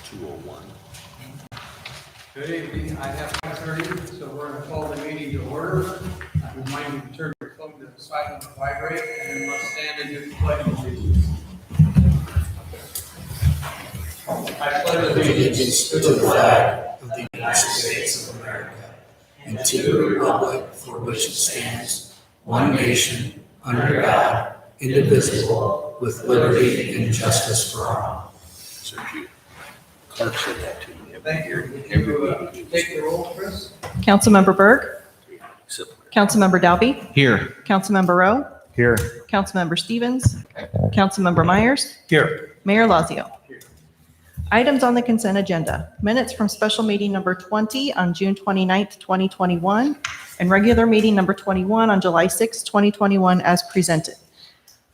2:01. Good evening. I have 5:30, so we're going to call the meeting to order. I remind you to turn your phone to the silent vibrate and then let's stand and do the pledge of allegiance. I pledge allegiance To the flag of the United States of America and to the republic for which it stands, one nation, under God, indivisible, with liberty and justice for all. So Clark said that to me. Thank you. Can you take the roll, Chris? Councilmember Berg, Except Councilmember Dalby, Here. Councilmember Rowe, Here. Councilmember Stevens, Councilmember Myers, Here. Mayor Lazio. Items on the consent agenda. Minutes from special meeting number 20 on June 29th, 2021, and regular meeting number 21 on July 6th, 2021 as presented.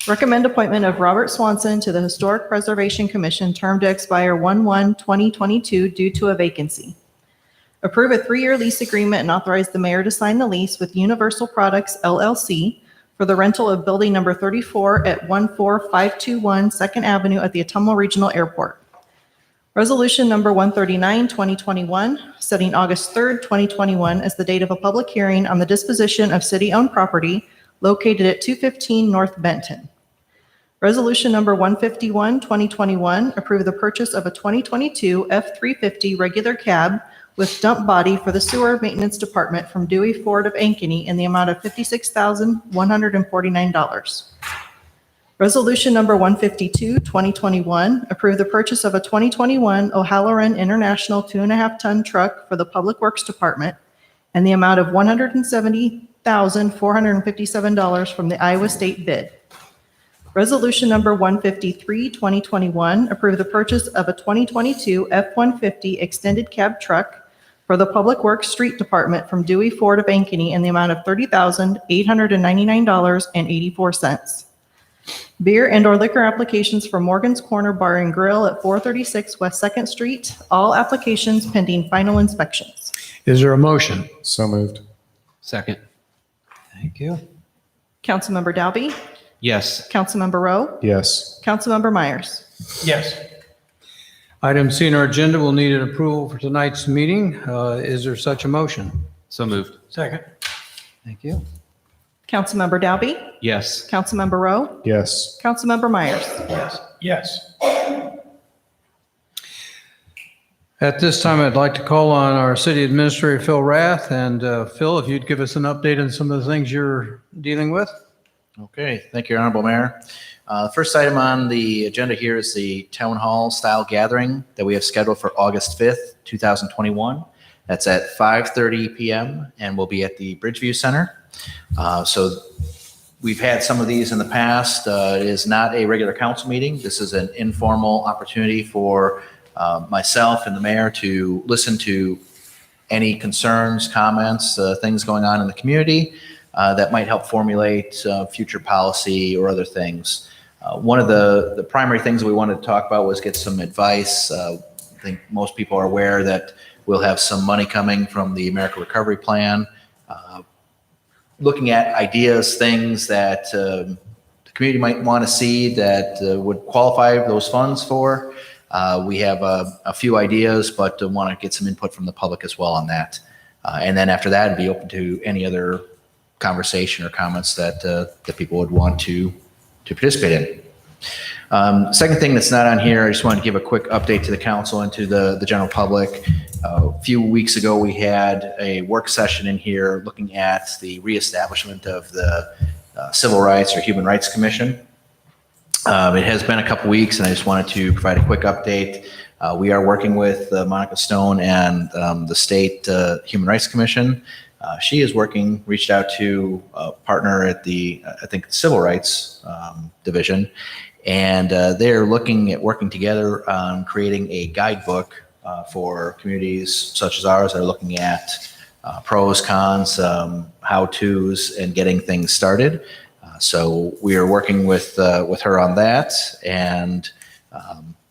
Recommend appointment of Robert Swanson to the Historic Preservation Commission, term to expire 1/1/2022 due to a vacancy. Approve a 3-year lease agreement and authorize the mayor to sign the lease with Universal Products LLC for the rental of building number 34 at 14521 2nd Avenue at the Ottumwa Regional Airport. Resolution number 139, 2021, setting August 3rd, 2021 as the date of a public hearing on the disposition of city-owned property located at 215 North Benton. Resolution number 151, 2021, approve the purchase of a 2022 F-350 regular cab with dump body for the sewer maintenance department from Dewey Ford of Ankeny in the amount of $56,149. Resolution number 152, 2021, approve the purchase of a 2021 O'Halloran International 2.5-ton truck for the Public Works Department and the amount of $170,457 from the Iowa State bid. Resolution number 153, 2021, approve the purchase of a 2022 F-150 extended cab truck for the Public Works Street Department from Dewey Ford of Ankeny in the amount of $30,899.84. Beer and/or liquor applications for Morgan's Corner Bar and Grill at 436 West 2nd Street. All applications pending final inspections. Is there a motion? So moved. Second. Thank you. Councilmember Dalby, Yes. Councilmember Rowe, Yes. Councilmember Myers. Yes. Item C in our agenda will need an approval for tonight's meeting. Is there such a motion? So moved. Second. Thank you. Councilmember Dalby, Yes. Councilmember Rowe, Yes. Councilmember Myers. Yes. Yes. At this time, I'd like to call on our city administrator, Phil Rath. And Phil, if you'd give us an update on some of the things you're dealing with. Okay, thank you, Honorable Mayor. First item on the agenda here is the town hall style gathering that we have scheduled for August 5th, 2021. That's at 5:30 p.m. and will be at the Bridgeview Center. So we've had some of these in the past. It is not a regular council meeting. This is an informal opportunity for myself and the mayor to listen to any concerns, comments, things going on in the community that might help formulate future policy or other things. One of the primary things we wanted to talk about was get some advice. I think most people are aware that we'll have some money coming from the America Recovery Plan. Looking at ideas, things that the community might want to see that would qualify those funds for. We have a few ideas, but want to get some input from the public as well on that. And then after that, be open to any other conversation or comments that people would want to participate in. Second thing that's not on here, I just wanted to give a quick update to the council and to the general public. A few weeks ago, we had a work session in here looking at the reestablishment of the Civil Rights or Human Rights Commission. It has been a couple weeks, and I just wanted to provide a quick update. We are working with Monica Stone and the State Human Rights Commission. She is reached out to a partner at the, I think, Civil Rights Division, and they're looking at working together on creating a guidebook for communities such as ours that are looking at pros, cons, how-tos, and getting things started. So we are working with her on that, and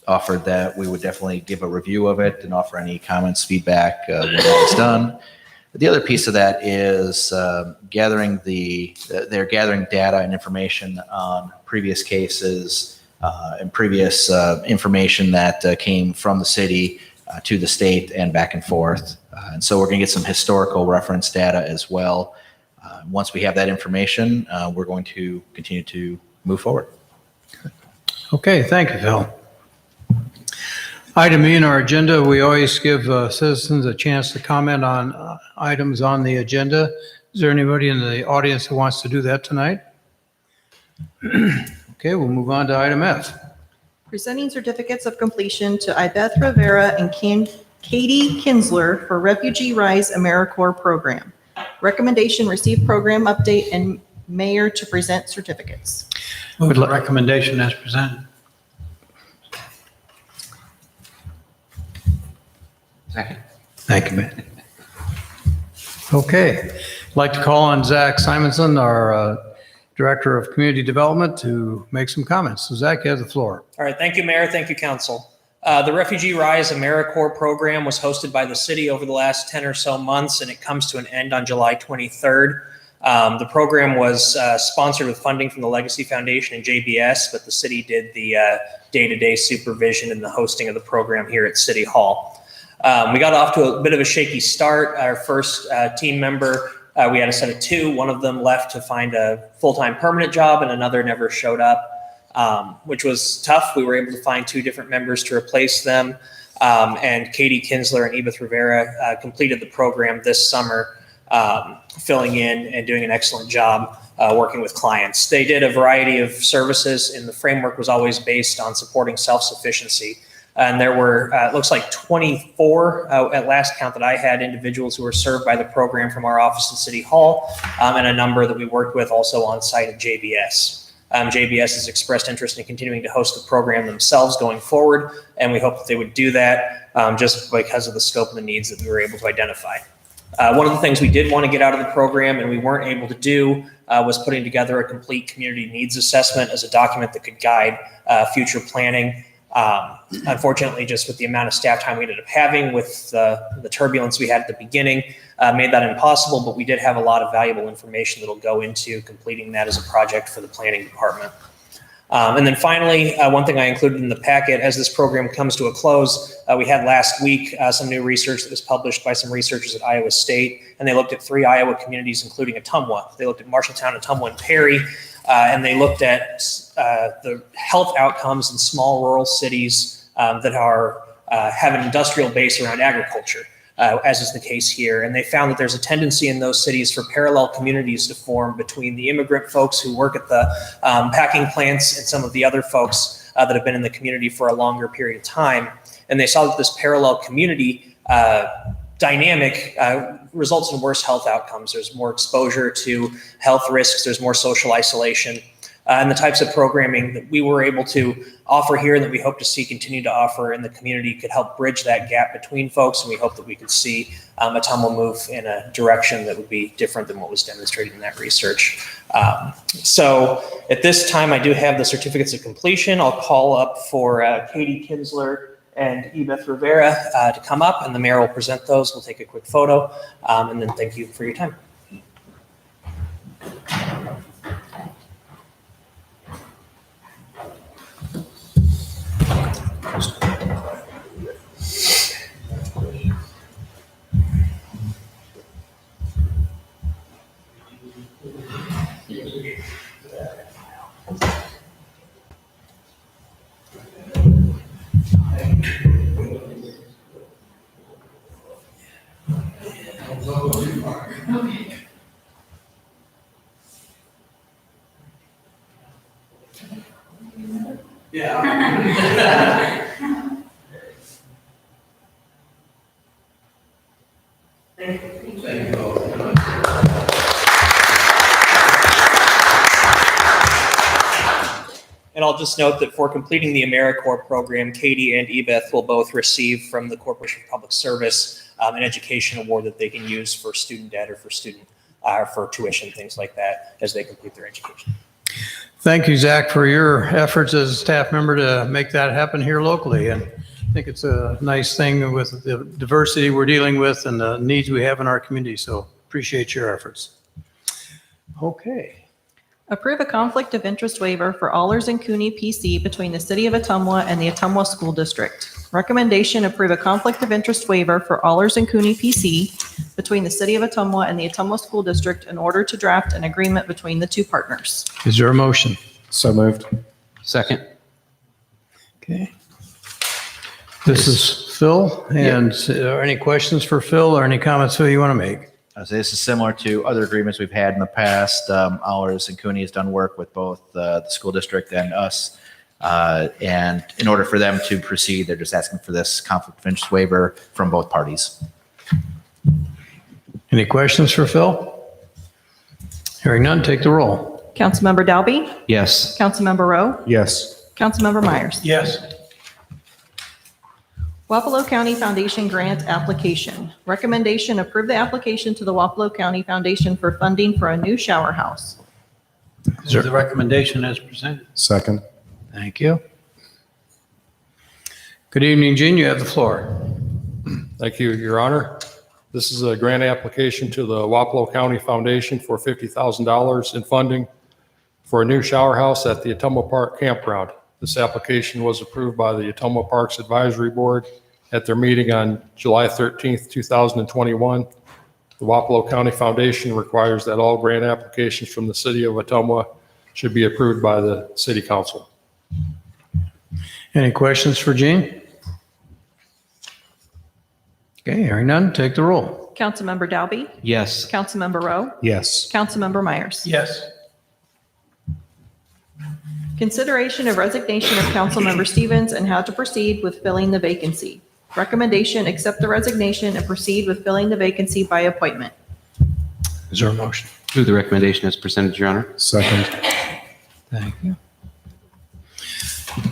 offered that we would definitely give a review of it and offer any comments, feedback when that is done. The other piece of that is they're gathering data and information on previous cases and previous information that came from the city to the state and back and forth. And so we're going to get some historical reference data as well. Once we have that information, we're going to continue to move forward. Okay, thank you, Phil. Item E in our agenda, we always give citizens a chance to comment on items on the agenda. Is there anybody in the audience who wants to do that tonight? Okay, we'll move on to item F. Presenting certificates of completion to Ibeth Rivera and Katie Kinsler for Refugee Rise AmeriCorps program. Recommendation, receive program update and mayor to present certificates. Move the recommendation as presented. Second. Thank you, man. Okay, I'd like to call on Zach Simonson, our Director of Community Development, to make some comments. So Zach, you have the floor. All right, thank you, Mayor. Thank you, Council. The Refugee Rise AmeriCorps program was hosted by the city over the last 10 or so months, and it comes to an end on July 23rd. The program was sponsored with funding from the Legacy Foundation and JBS, but the city did the day-to-day supervision and the hosting of the program here at City Hall. We got off to a bit of a shaky start. Our first team member, we had a set of two. One of them left to find a full-time permanent job, and another never showed up, which was tough. We were able to find two different members to replace them. And Katie Kinsler and Edith Rivera completed the program this summer, filling in and doing an excellent job working with clients. They did a variety of services, and the framework was always based on supporting self-sufficiency. And there were, it looks like 24 at last count that I had, individuals who were served by the program from our office at City Hall, and a number that we worked with also on site at JBS. JBS has expressed interest in continuing to host the program themselves going forward, and we hope that they would do that just because of the scope and the needs that we were able to identify. One of the things we did want to get out of the program and we weren't able to do was putting together a complete community needs assessment as a document that could guide future planning. Unfortunately, just with the amount of staff time we ended up having with the turbulence we had at the beginning, made that impossible, but we did have a lot of valuable information that'll go into completing that as a project for the planning department. And then finally, one thing I included in the packet as this program comes to a close, we had last week some new research that was published by some researchers at Iowa State, and they looked at 3 Iowa communities, including Ottumwa. They looked at Marshalltown, Ottumwa, and Perry, and they looked at the health outcomes in small rural cities that are have an industrial base around agriculture, as is the case here. And they found that there's a tendency in those cities for parallel communities to form between the immigrant folks who work at the packing plants and some of the other folks that have been in the community for a longer period of time. And they saw that this parallel community dynamic results in worse health outcomes. There's more exposure to health risks. There's more social isolation. And the types of programming that we were able to offer here and that we hope to see continue to offer in the community could help bridge that gap between folks. And we hope that we could see Ottumwa move in a direction that would be different than what was demonstrated in that research. So at this time, I do have the certificates of completion. I'll call up for Katie Kinsler and Edith Rivera to come up, and the mayor will present those. We'll take a quick photo, and then thank you for your time. And I'll just note that for completing the AmeriCorps program, Katie and Ebeth will both receive from the Corporation for Public Service an education award that they can use for student debt or for student for tuition, things like that, as they complete their education. Thank you, Zach, for your efforts as a staff member to make that happen here locally. And I think it's a nice thing with the diversity we're dealing with and the needs we have in our community. So appreciate your efforts. Okay. Approve a conflict of interest waiver for Allers and Cooney PC between the City of Ottumwa and the Ottumwa School District. Recommendation, approve a conflict of interest waiver for Allers and Cooney PC between the City of Ottumwa and the Ottumwa School District in order to draft an agreement between the two partners. Is there a motion? So moved. Second. Okay. This is Phil, and are any questions for Phil or any comments Phil you want to make? So this is similar to other agreements we've had in the past. Ours and Cooney has done work with both the school district and us. And in order for them to proceed, they're just asking for this conflict of interest waiver from both parties. Any questions for Phil? Hearing none, take the roll. Councilmember Dalby? Yes. Councilmember Rowe? Yes. Councilmember Myers? Yes. Wapello County Foundation Grant Application. Recommendation, approve the application to the Wapello County Foundation for funding for a new shower house. Is there the recommendation as presented? Second. Thank you. Good evening, Gene. You have the floor. Thank you, Your Honor. This is a grant application to the Wapello County Foundation for $50,000 in funding for a new shower house at the Ottumwa Park Campground. This application was approved by the Ottumwa Parks Advisory Board at their meeting on July 13th, 2021. The Wapello County Foundation requires that all grant applications from the City of Ottumwa should be approved by the City Council. Any questions for Gene? Okay, hearing none, take the roll. Councilmember Dalby? Yes. Councilmember Rowe? Yes. Councilmember Myers? Yes. Consideration of resignation of Councilmember Stevens and how to proceed with filling the vacancy. Recommendation, accept the resignation and proceed with filling the vacancy by appointment. Is there a motion? Move the recommendation as presented, Your Honor. Second. Thank you.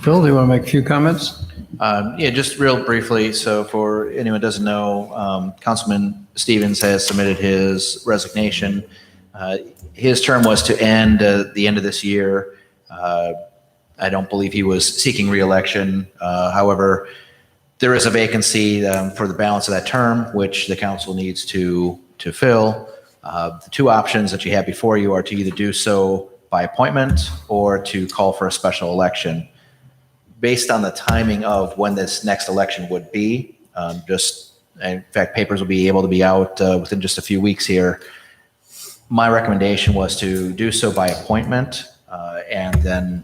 Phil, do you want to make a few comments? Yeah, just real briefly. So for anyone who doesn't know, Councilman Stevens has submitted his resignation. His term was to end the end of this year. I don't believe he was seeking reelection. However, there is a vacancy for the balance of that term, which the council needs to fill. The two options that you have before you are to either do so by appointment or to call for a special election. Based on the timing of when this next election would be, in fact, papers will be able to be out within just a few weeks here. My recommendation was to do so by appointment, and then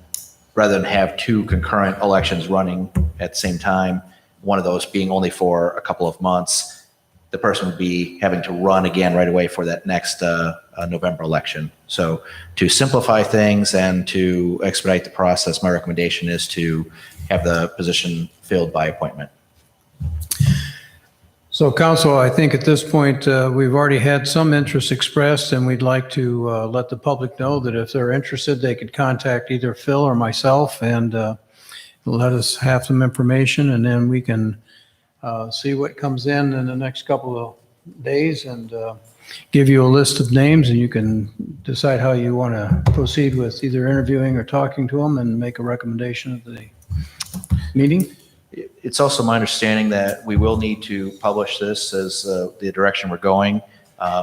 rather than have two concurrent elections running at the same time, one of those being only for a couple of months, the person would be having to run again right away for that next November election. So to simplify things and to expedite the process, my recommendation is to have the position filled by appointment. So council, I think at this point, we've already had some interest expressed, and we'd like to let the public know that if they're interested, they could contact either Phil or myself and let us have some information, and then we can see what comes in the next couple of days and give you a list of names, and you can decide how you want to proceed with either interviewing or talking to them and make a recommendation at the meeting. It's also my understanding that we will need to publish this as the direction we're going.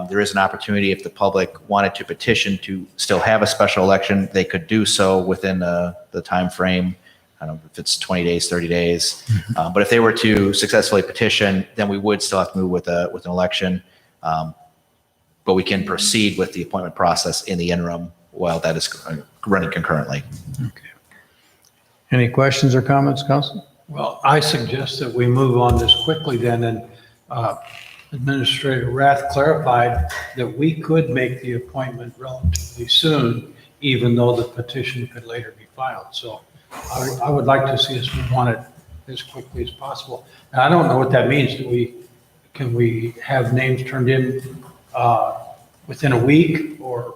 There is an opportunity if the public wanted to petition to still have a special election, they could do so within the time frame. I don't know if it's 20 days, 30 days. But if they were to successfully petition, then we would still have to move with an election. But we can proceed with the appointment process in the interim while that is running concurrently. Okay. Any questions or comments, council? Well, I suggest that we move on this quickly then, and Administrator Rath clarified that we could make the appointment relatively soon, even though the petition could later be filed. So I would like to see us move on it as quickly as possible. Now, I don't know what that means. Can we have names turned in within a week, or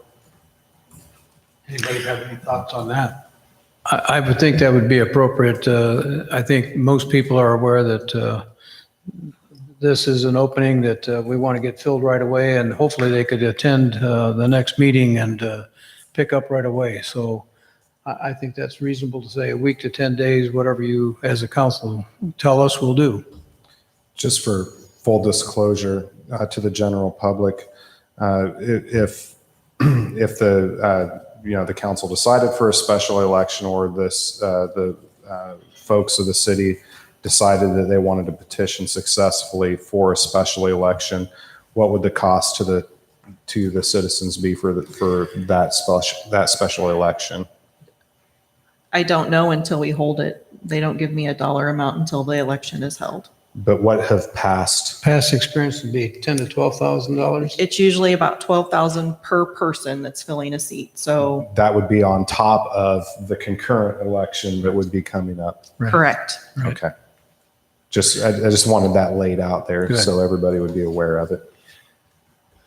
anybody have any thoughts on that? I would think that would be appropriate. I think most people are aware that this is an opening that we want to get filled right away, and hopefully they could attend the next meeting and pick up right away. So I think that's reasonable to say a week to 10 days, whatever you as a council tell us we'll do. Just for full disclosure to the general public, if the the council decided for a special election, or the folks of the city decided that they wanted to petition successfully for a special election, what would the cost to the citizens be for that special election? I don't know until we hold it. They don't give me a dollar amount until the election is held. But what have passed? Past experience would be $10,000 to $12,000. It's usually about 12,000 per person that's filling a seat. So That would be on top of the concurrent election that would be coming up. Right. correct. Right. Okay. I just wanted that laid out there Good. so everybody would be aware of it.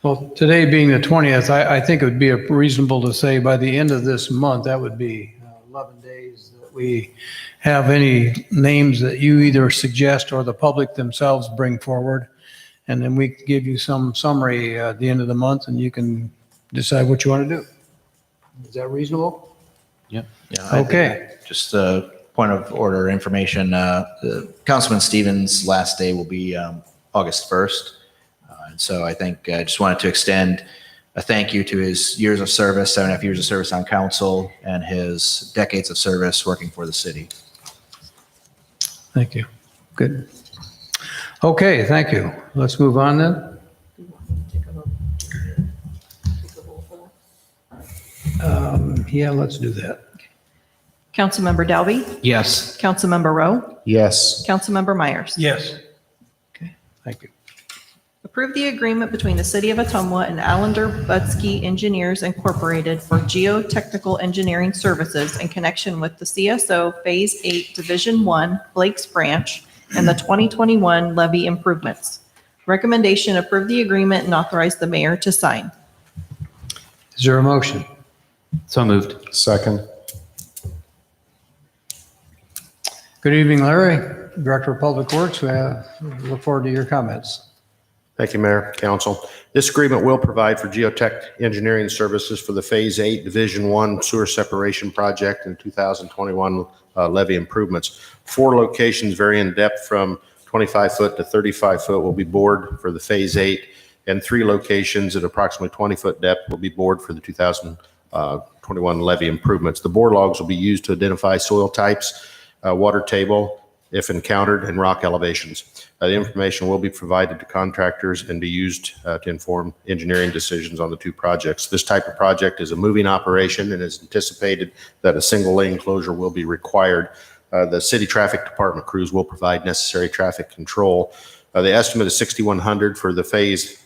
Well, today being the 20th, I think it would be reasonable to say by the end of this month, that would be 11 days that we have any names that you either suggest or the public themselves bring forward. And then we can give you some summary at the end of the month and you can decide what you want to do. Is that reasonable? Yeah. I think Okay. Just a point of order information, Councilman Stevens' last day will be August 1st. And so I think I just wanted to extend a thank you to his years of service, 7.5 years of service on council, and his decades of service working for the city. Thank you. Good. Okay, thank you. Let's move on then. Yeah, let's do that. Councilmember Dalby, Yes. Councilmember Rowe, Yes. Councilmember Myers. Yes. Okay, thank you. Approve the agreement between the City of Ottumwa and Allender Butsky Engineers Incorporated for geotechnical engineering services in connection with the CSO Phase 8 Division 1 Blake's Branch and the 2021 levee improvements. Recommendation: approve the agreement and authorize the mayor to sign. Is there a motion? So moved. Second. Good evening, Larry, Director of Public Works. We look forward to your comments. Thank you, Mayor, Council. This agreement will provide for geotech engineering services for the Phase 8 Division 1 sewer separation project and 2021 levee improvements. 4 locations vary in depth from 25 foot to 35 foot will be bored for the Phase 8, and 3 locations at approximately 20 foot depth will be bored for the 2021 levee improvements. The bore logs will be used to identify soil types, water table, if encountered, and rock elevations. The information will be provided to contractors and be used to inform engineering decisions on the 2 projects. This type of project is a moving operation and is anticipated that a single lane closure will be required. The city traffic department crews will provide necessary traffic control. The estimate is $6,100 for the Phase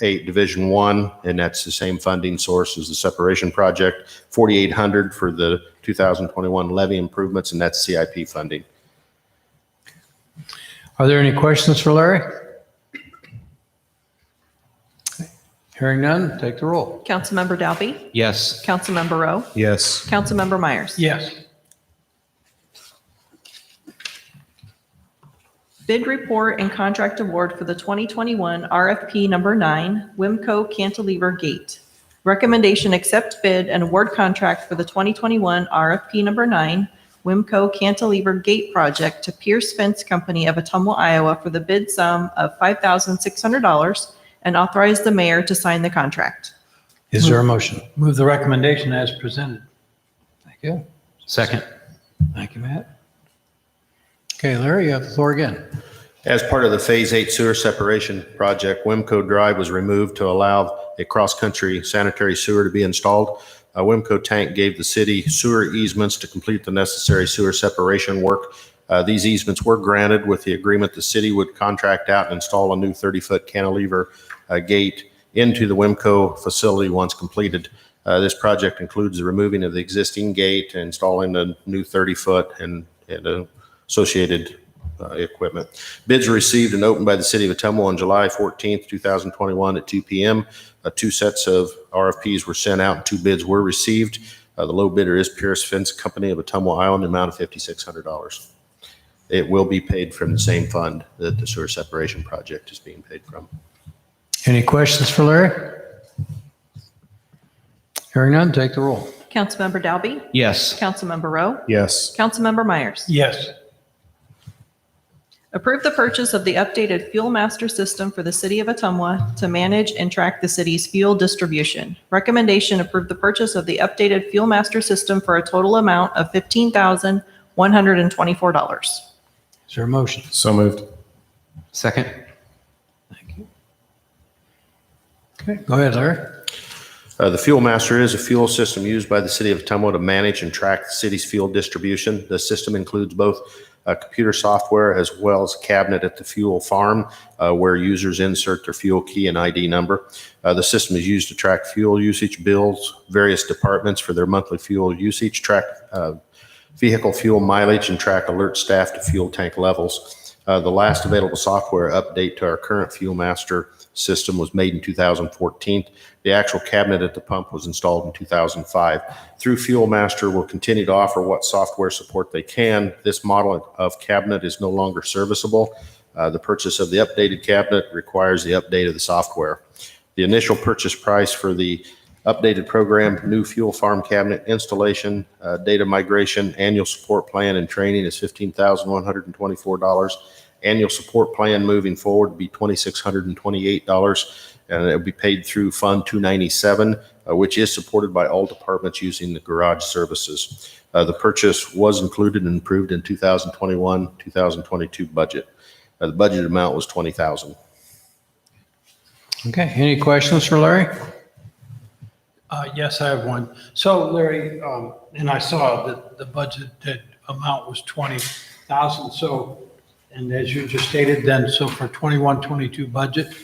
8 Division 1, and that's the same funding source as the separation project. $4,800 for the 2021 levee improvements, and that's CIP funding. Are there any questions for Larry? Hearing none, take the roll. Councilmember Dalby, Yes. Councilmember Rowe, Yes. Councilmember Myers. Yes. Bid report and contract award for the 2021 RFP number 9, Wimco Cantilever Gate. Recommendation: accept bid and award contract for the 2021 RFP number 9, Wimco Cantilever Gate Project to Pierce Fence Company of Ottumwa, Iowa for the bid sum of $5,600 and authorize the mayor to sign the contract. Is there a motion? Move the recommendation as presented. Thank you. Second. Thank you, Matt. Okay, Larry, you have the floor again. As part of the Phase 8 sewer separation project, Wimco Drive was removed to allow a cross-country sanitary sewer to be installed. Wimco Tank gave the city sewer easements to complete the necessary sewer separation work. These easements were granted with the agreement the city would contract out and install a new 30-foot cantilever gate into the Wimco facility once completed. This project includes the removing of the existing gate, installing a new 30-foot and associated equipment. Bids were received and opened by the city of Ottumwa on July 14th, 2021 at 2 p.m. 2 sets of RFPs were sent out and 2 bids were received. The low bidder is Pierce Fence Company of Ottumwa, Iowa, in the amount of $5,600. It will be paid from the same fund that the sewer separation project is being paid from. Any questions for Larry? Hearing none, take the roll. Councilmember Dalby, Yes. Councilmember Rowe, Yes. Councilmember Myers. Yes. Approve the purchase of the updated Fuel Master system for the city of Ottumwa to manage and track the city's fuel distribution. Recommendation, approve the purchase of the updated Fuel Master system for a total amount of $15,124. Is there a motion? So moved. Second. Okay, go ahead, Larry. The Fuel Master is a fuel system used by the city of Ottumwa to manage and track the city's fuel distribution. The system includes both computer software as well as a cabinet at the fuel farm where users insert their fuel key and ID number. The system is used to track fuel usage bills, various departments for their monthly fuel usage, track vehicle fuel mileage, and track alert staff to fuel tank levels. The last available software update to our current Fuel Master system was made in 2014. The actual cabinet at the pump was installed in 2005. Through Fuel Master, we'll continue to offer what software support they can. This model of cabinet is no longer serviceable. The purchase of the updated cabinet requires the update of the software. The initial purchase price for the updated program, new fuel farm cabinet installation, data migration, annual support plan, and training is $15,124. Annual support plan moving forward would be $2,628, and it will be paid through Fund 297, which is supported by all departments using the garage services. The purchase was included and approved in 2021-2022 budget. The budget amount was $20,000. Okay, any questions for Larry? Yes, I have one. So Larry, and I saw that the budgeted amount was 20,000. So, and as you just stated then, so for 21-22 budget,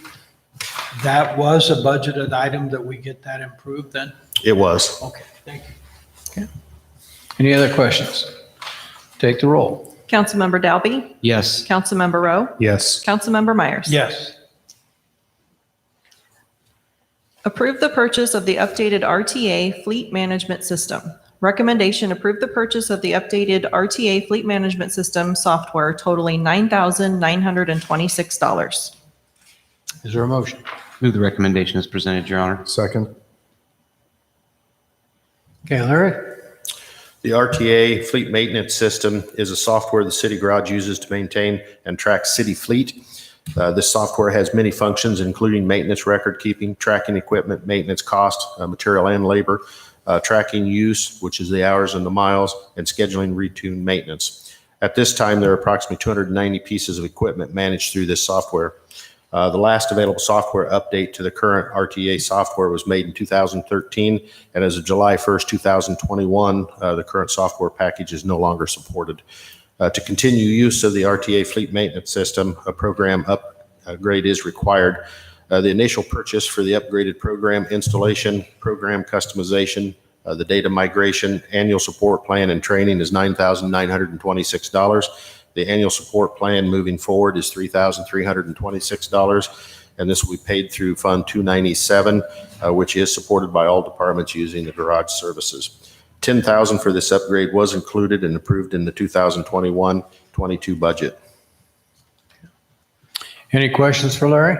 that was a budgeted item that we get that improved then? It was. Okay, thank you. Any other questions? Take the roll. Councilmember Dalby? Yes. Councilmember Rowe? Yes. Councilmember Myers? Yes. Approve the purchase of the updated RTA Fleet Management System. Recommendation, approve the purchase of the updated RTA Fleet Management System software totaling $9,926. Is there a motion? Move the recommendation as presented, Your Honor. Second. Okay, Larry? The RTA Fleet Maintenance System is a software the city garage uses to maintain and track city fleet. This software has many functions, including maintenance record keeping, tracking equipment, maintenance cost, material and labor, tracking use, which is the hours and the miles, and scheduling retune maintenance. At this time, there are approximately 290 pieces of equipment managed through this software. The last available software update to the current RTA software was made in 2013, and as of July 1st, 2021, the current software package is no longer supported. To continue use of the RTA Fleet Maintenance System, a program upgrade is required. The initial purchase for the upgraded program installation, program customization, the data migration, annual support plan, and training is $9,926. The annual support plan moving forward is $3,326, and this will be paid through Fund 297, which is supported by all departments using the garage services. $10,000 for this upgrade was included and approved in the 2021-22 budget. Any questions for Larry?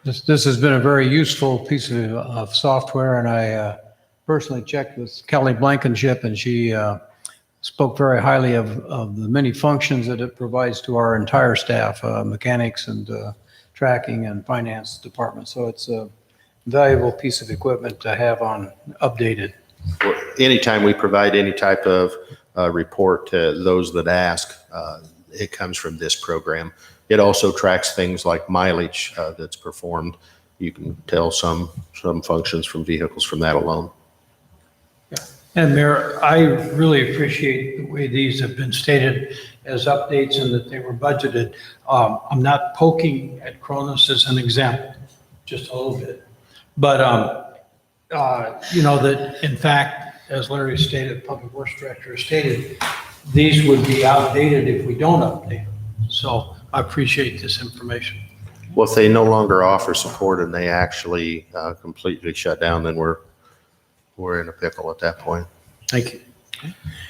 This has been a very useful piece of software, and I personally checked with Kelly Blankenship, and she spoke very highly of the many functions that it provides to our entire staff, mechanics and tracking and finance department. So it's a valuable piece of equipment to have on updated. Well, anytime we provide any type of report to those that ask, it comes from this program. It also tracks things like mileage that's performed. You can tell some functions from vehicles from that alone. And Mayor, I really appreciate the way these have been stated as updates and that they were budgeted. I'm not poking at Cronus as an example, just a little bit. But, that in fact, as Larry stated, Public Works Director stated, these would be outdated if we don't update them. So I appreciate this information. Well, if they no longer offer support and they actually completely shut down, then we're in a pickle at that point. Thank you.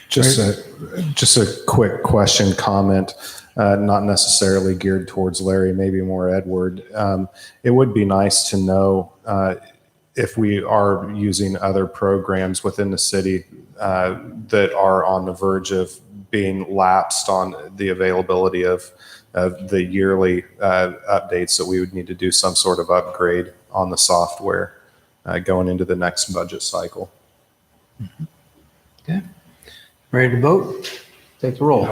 Just a quick question, comment, not necessarily geared towards Larry, maybe more Edward. It would be nice to know if we are using other programs within the city that are on the verge of being lapsed on the availability of the yearly updates, that we would need to do some sort of upgrade on the software going into the next budget cycle. Okay. Ready to vote? Take the roll.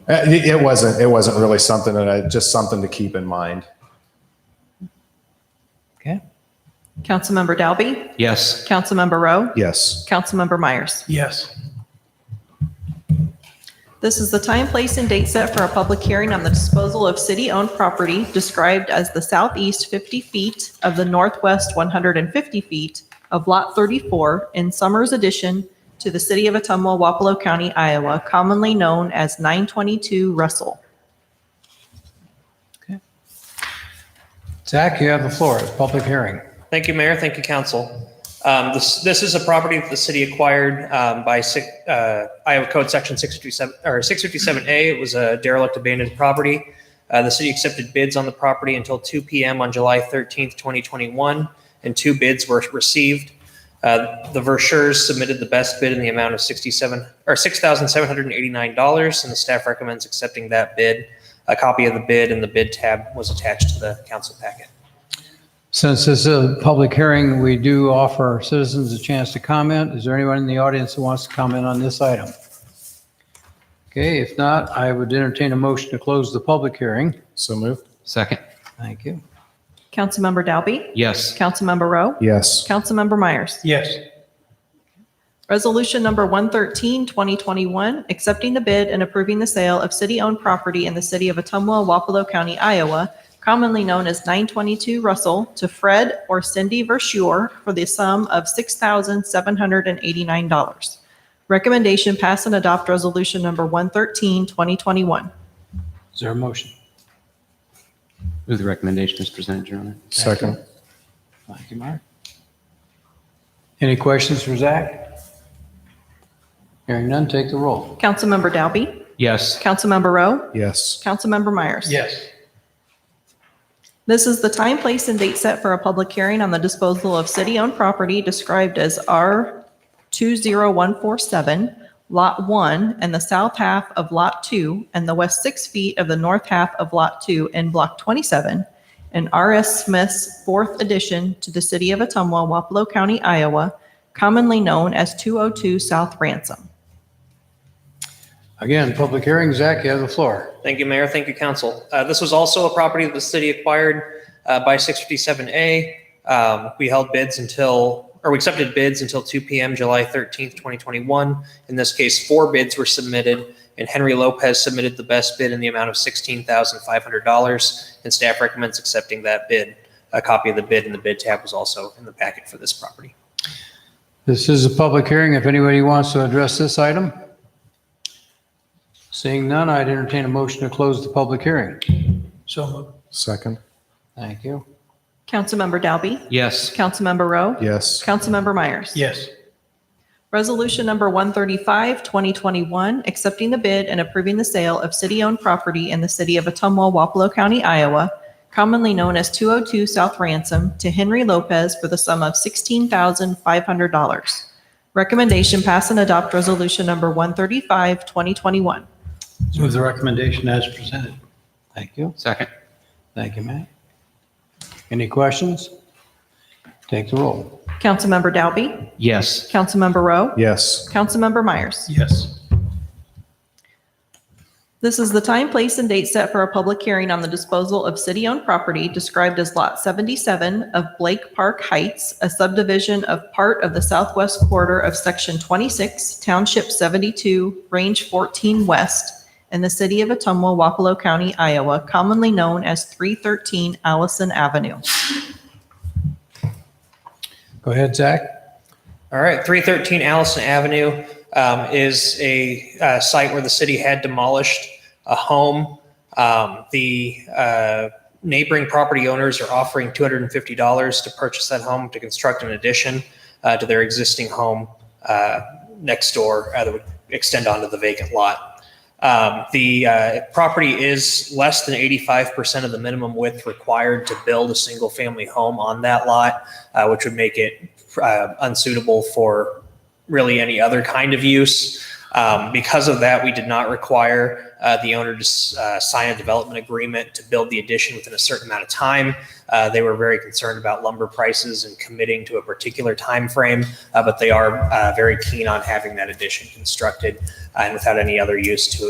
It wasn't really something just something to keep in mind. Okay. Councilmember Dalby? Yes. Councilmember Rowe? Yes. Councilmember Myers? Yes. This is the time, place, and date set for a public hearing on the disposal of city-owned property described as the southeast 50 feet of the northwest 150 feet of Lot 34 in Summers Addition to the city of Ottumwa, Wapello County, Iowa, commonly known as 922 Russell. Zach, you have the floor. It's a public hearing. Thank you, Mayor. Thank you, Council. This is a property that the city acquired by Iowa Code Section 657A. It was a derelict abandoned property. The city accepted bids on the property until 2 p.m. on July 13th, 2021, and 2 bids were received. The Verschures submitted the best bid in the amount of $6,789, and the staff recommends accepting that bid. A copy of the bid and the bid tab was attached to the council packet. Since this is a public hearing, we do offer citizens a chance to comment. Is there anyone in the audience who wants to comment on this item? Okay, if not, I would entertain a motion to close the public hearing. So moved. Second. Thank you. Councilmember Dalby? Yes. Councilmember Rowe? Yes. Councilmember Myers? Yes. Resolution number 113, 2021, accepting the bid and approving the sale of city-owned property in the city of Ottumwa, Wapello County, Iowa, commonly known as 922 Russell, to Fred or Cindy Verschure for the sum of $6,789. Recommendation: pass and adopt resolution number 113, 2021. Is there a motion? Move the recommendation as presented, Your Honor. Second. Thank you, Mark. Any questions for Zach? Hearing none, take the roll. Councilmember Dalby? Yes. Councilmember Rowe? Yes. Councilmember Myers? Yes. This is the time, place, and date set for a public hearing on the disposal of city-owned property described as R20147, Lot 1, and the south half of Lot 2, and the west 6 feet of the north half of Lot 2 in Block 27, and R.S. Smith's 4th addition to the city of Ottumwa, Wapello County, Iowa, commonly known as 202 South Ransom. Again, public hearing. Zach, you have the floor. Thank you, Mayor. Thank you, Council. This was also a property that the city acquired by 657A. We accepted bids until 2 p.m. July 13th, 2021. In this case, 4 bids were submitted, and Henry Lopez submitted the best bid in the amount of $16,500, and staff recommends accepting that bid. A copy of the bid and the bid tab was also in the packet for this property. This is a public hearing. If anybody wants to address this item? Seeing none, I'd entertain a motion to close the public hearing. So moved. Second. Thank you. Councilmember Dalby? Yes. Councilmember Rowe? Yes. Councilmember Myers? Yes. Resolution number 135, 2021, accepting the bid and approving the sale of city-owned property in the city of Ottumwa, Wapello County, Iowa, commonly known as 202 South Ransom, to Henry Lopez for the sum of $16,500. Recommendation: pass and adopt resolution number 135, 2021. Move the recommendation as presented. Thank you. Second. Thank you, Matt. Any questions? Take the roll. Councilmember Dalby? Yes. Councilmember Rowe? Yes. Councilmember Myers? Yes. This is the time, place, and date set for a public hearing on the disposal of city-owned property described as Lot 77 of Blake Park Heights, a subdivision of part of the southwest quarter of Section 26, Township 72, Range 14 West, in the city of Ottumwa, Wapello County, Iowa, commonly known as 313 Allison Avenue. Go ahead, Zach. All right, 313 Allison Avenue is a site where the city had demolished a home. The neighboring property owners are offering $250 to purchase that home to construct an addition to their existing home next door that would extend onto the vacant lot. The property is less than 85% of the minimum width required to build a single-family home on that lot, which would make it unsuitable for really any other kind of use. Because of that, we did not require the owner to sign a development agreement to build the addition within a certain amount of time. They were very concerned about lumber prices and committing to a particular time frame, but they are very keen on having that addition constructed. And without any other use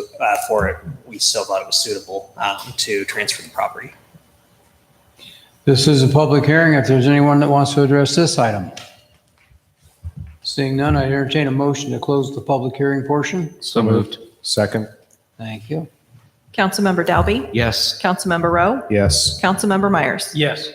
for it, we still thought it was suitable to transfer the property. This is a public hearing. If there's anyone that wants to address this item. Seeing none, I entertain a motion to close the public hearing portion. So moved. Second. Thank you. Councilmember Dalby? Yes. Councilmember Rowe? Yes. Councilmember Myers? Yes.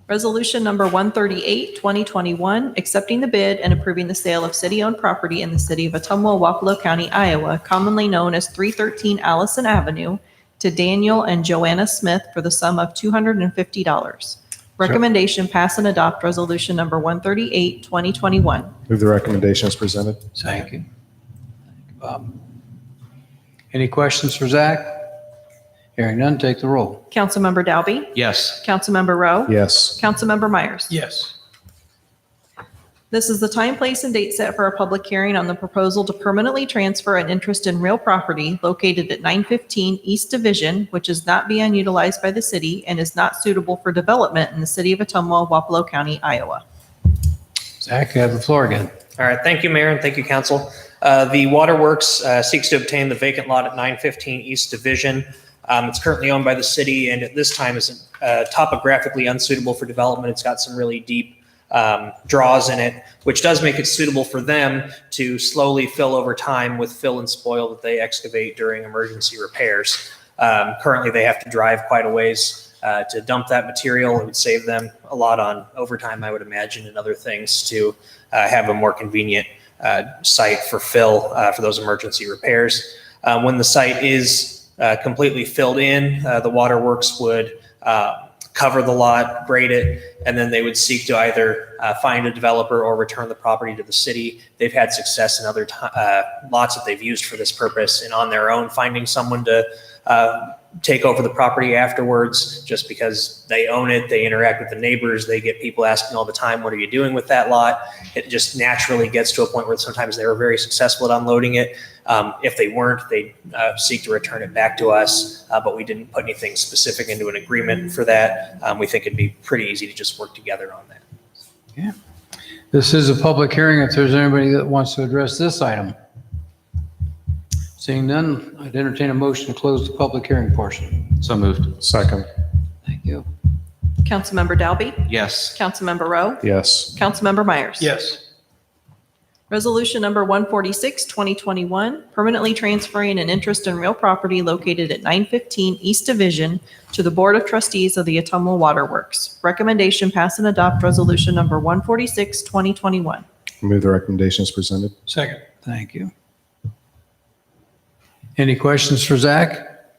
Resolution number 138, 2021, accepting the bid and approving the sale of city-owned property in the city of Ottumwa, Wapello County, Iowa, commonly known as 313 Allison Avenue, to Daniel and Joanna Smith for the sum of $250. Recommendation, pass and adopt resolution number 138, 2021. Move the recommendation as presented. Thank you. Any questions for Zach? Hearing none, take the roll. Councilmember Dalby? Yes. Councilmember Rowe? Yes. Councilmember Myers? Yes. This is the time, place, and date set for a public hearing on the proposal to permanently transfer an interest in real property located at 915 East Division, which is not being utilized by the city and is not suitable for development in the city of Ottumwa, Wapello County, Iowa. Zach, you have the floor again. All right, thank you, Mayor, and thank you, Council. The Waterworks seeks to obtain the vacant lot at 915 East Division. It's currently owned by the city, and at this time is topographically unsuitable for development. It's got some really deep draws in it, which does make it suitable for them to slowly fill over time with fill and spoil that they excavate during emergency repairs. Currently, they have to drive quite a ways to dump that material. It would save them a lot on overtime, I would imagine, and other things to have a more convenient site for fill for those emergency repairs. When the site is completely filled in, the Waterworks would cover the lot, grade it, and then they would seek to either find a developer or return the property to the city. They've had success in other lots that they've used for this purpose, and on their own finding someone to take over the property afterwards, just because they own it, they interact with the neighbors, they get people asking all the time, what are you doing with that lot? It just naturally gets to a point where sometimes they were very successful at unloading it. If they weren't, they seek to return it back to us, but we didn't put anything specific into an agreement for that. We think it'd be pretty easy to just work together on that. Yeah. This is a public hearing. If there's anybody that wants to address this item. Seeing none, I'd entertain a motion to close the public hearing portion. So moved. Second. Thank you. Councilmember Dalby? Yes. Councilmember Rowe? Yes. Councilmember Myers? Yes. Resolution number 146, 2021, permanently transferring an interest in real property located at 915 East Division to the Board of Trustees of the Ottumwa Waterworks. Recommendation, pass and adopt resolution number 146, 2021. Move the recommendation as presented. Second. Thank you. Any questions for Zach?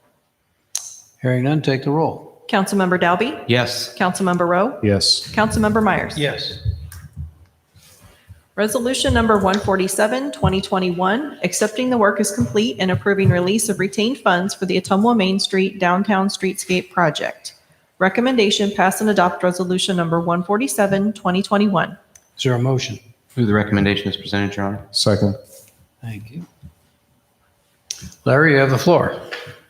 Hearing none, take the roll. Councilmember Dalby? Yes. Councilmember Rowe? Yes. Councilmember Myers? Yes. Resolution number 147, 2021, accepting the work as complete and approving release of retained funds for the Ottumwa Main Street Downtown Streetscape Project. Recommendation, pass and adopt resolution number 147, 2021. Is there a motion? Move the recommendation as presented, Your Honor. Second. Thank you. Larry, you have the floor.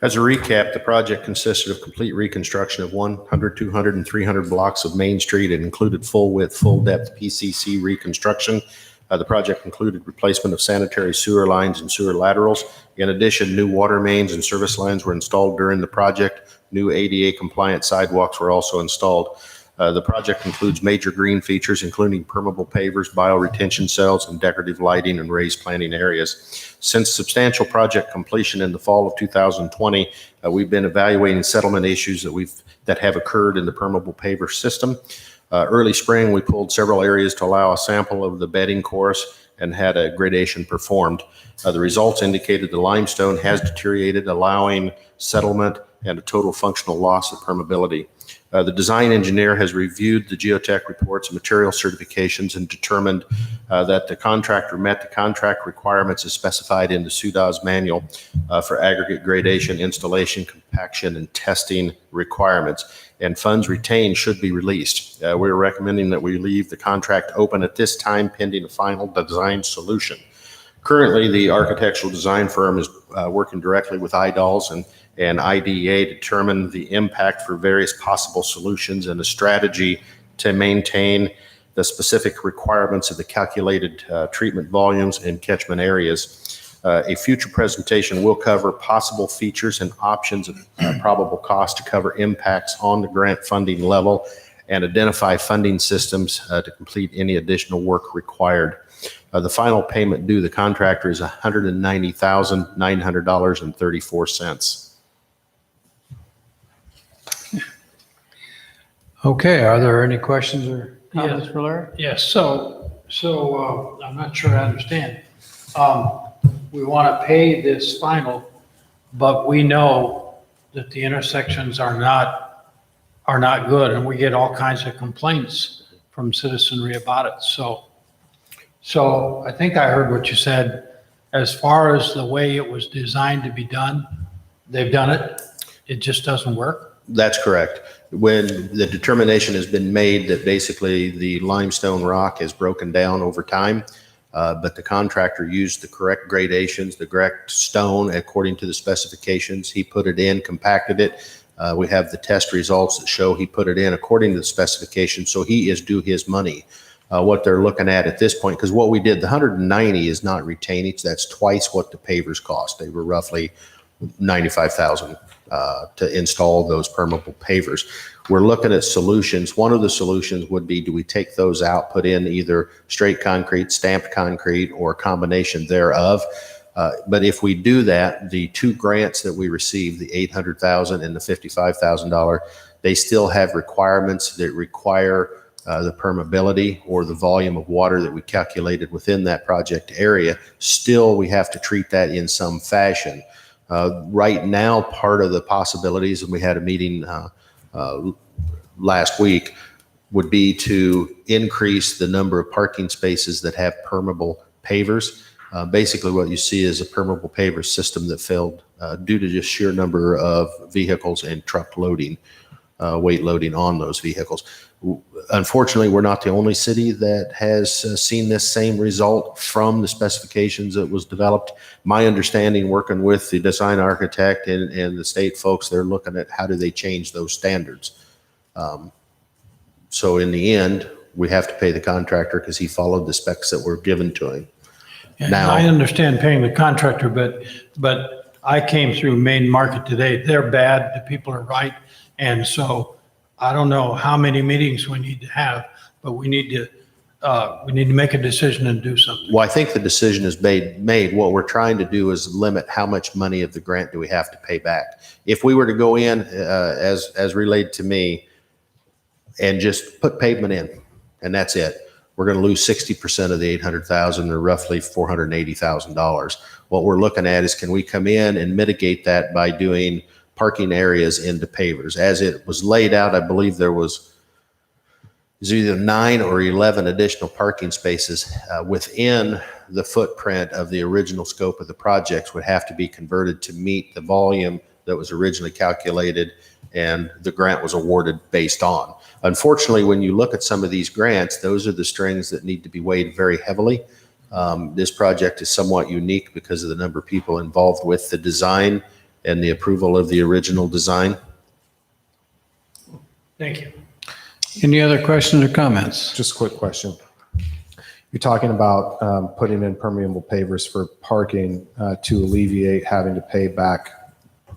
As a recap, the project consisted of complete reconstruction of 100, 200, and 300 blocks of Main Street. It included full-width, full-depth PCC reconstruction. The project included replacement of sanitary sewer lines and sewer laterals. In addition, new water mains and service lines were installed during the project. New ADA-compliant sidewalks were also installed. The project includes major green features, including permeable pavers, bioretention cells, and decorative lighting and raised planting areas. Since substantial project completion in the fall of 2020, we've been evaluating settlement issues that have occurred in the permeable paver system. Early spring, we pulled several areas to allow a sample of the bedding course and had a gradation performed. The results indicated the limestone has deteriorated, allowing settlement and a total functional loss of permeability. The design engineer has reviewed the geotech reports and material certifications and determined that the contractor met the contract requirements as specified in the SUDA's manual for aggregate gradation, installation, compaction, and testing requirements, and funds retained should be released. We're recommending that we leave the contract open at this time pending a final design solution. Currently, the architectural design firm is working directly with IDOLS and IDEA to determine the impact for various possible solutions and a strategy to maintain the specific requirements of the calculated treatment volumes and catchment areas. A future presentation will cover possible features and options of probable cost to cover impacts on the grant funding level and identify funding systems to complete any additional work required. The final payment due the contractor is $190,900.34. Okay, are there any questions or comments for Larry? Yes, so I'm not sure I understand. We want to pay this final, but we know that the intersections are not good, and we get all kinds of complaints from citizenry about it. So I think I heard what you said. As far as the way it was designed to be done, they've done it. It just doesn't work. That's correct. When the determination has been made that basically the limestone rock has broken down over time, but the contractor used the correct gradations, the correct stone according to the specifications. He put it in, compacted it. We have the test results that show he put it in according to the specifications, so he is due his money. What they're looking at this point, because what we did, the 190 is not retainage. That's twice what the pavers cost. They were roughly $95,000 to install those permeable pavers. We're looking at solutions. One of the solutions would be, do we take those out, put in either straight concrete, stamped concrete, or a combination thereof? But if we do that, the two grants that we received, the $800,000 and the $55,000, they still have requirements that require the permeability or the volume of water that we calculated within that project area. Still, we have to treat that in some fashion. Right now, part of the possibilities, and we had a meeting last week, would be to increase the number of parking spaces that have permeable pavers. Basically, what you see is a permeable paver system that failed due to just sheer number of vehicles and truck loading, weight loading on those vehicles. Unfortunately, we're not the only city that has seen this same result from the specifications that was developed. My understanding, working with the design architect and the state folks, they're looking at how do they change those standards. So in the end, we have to pay the contractor because he followed the specs that were given to him. And Now, I understand paying the contractor, but I came through Main Market today. They're bad, the people are right. And so I don't know how many meetings we need to have, but we need to make a decision and do something. well, I think the decision is made. What we're trying to do is limit how much money of the grant do we have to pay back. If we were to go in, as relayed to me, and just put pavement in, and that's it, we're going to lose 60% of the $800,000, or roughly $480,000. What we're looking at is, can we come in and mitigate that by doing parking areas into pavers? As it was laid out, I believe there was either 9 or 11 additional parking spaces within the footprint of the original scope of the projects would have to be converted to meet the volume that was originally calculated and the grant was awarded based on. Unfortunately, when you look at some of these grants, those are the strings that need to be weighed very heavily. This project is somewhat unique because of the number of people involved with the design and the approval of the original design. Thank you. Any other questions or comments? Just a quick question. You're talking about putting in permeable pavers for parking to alleviate having to pay back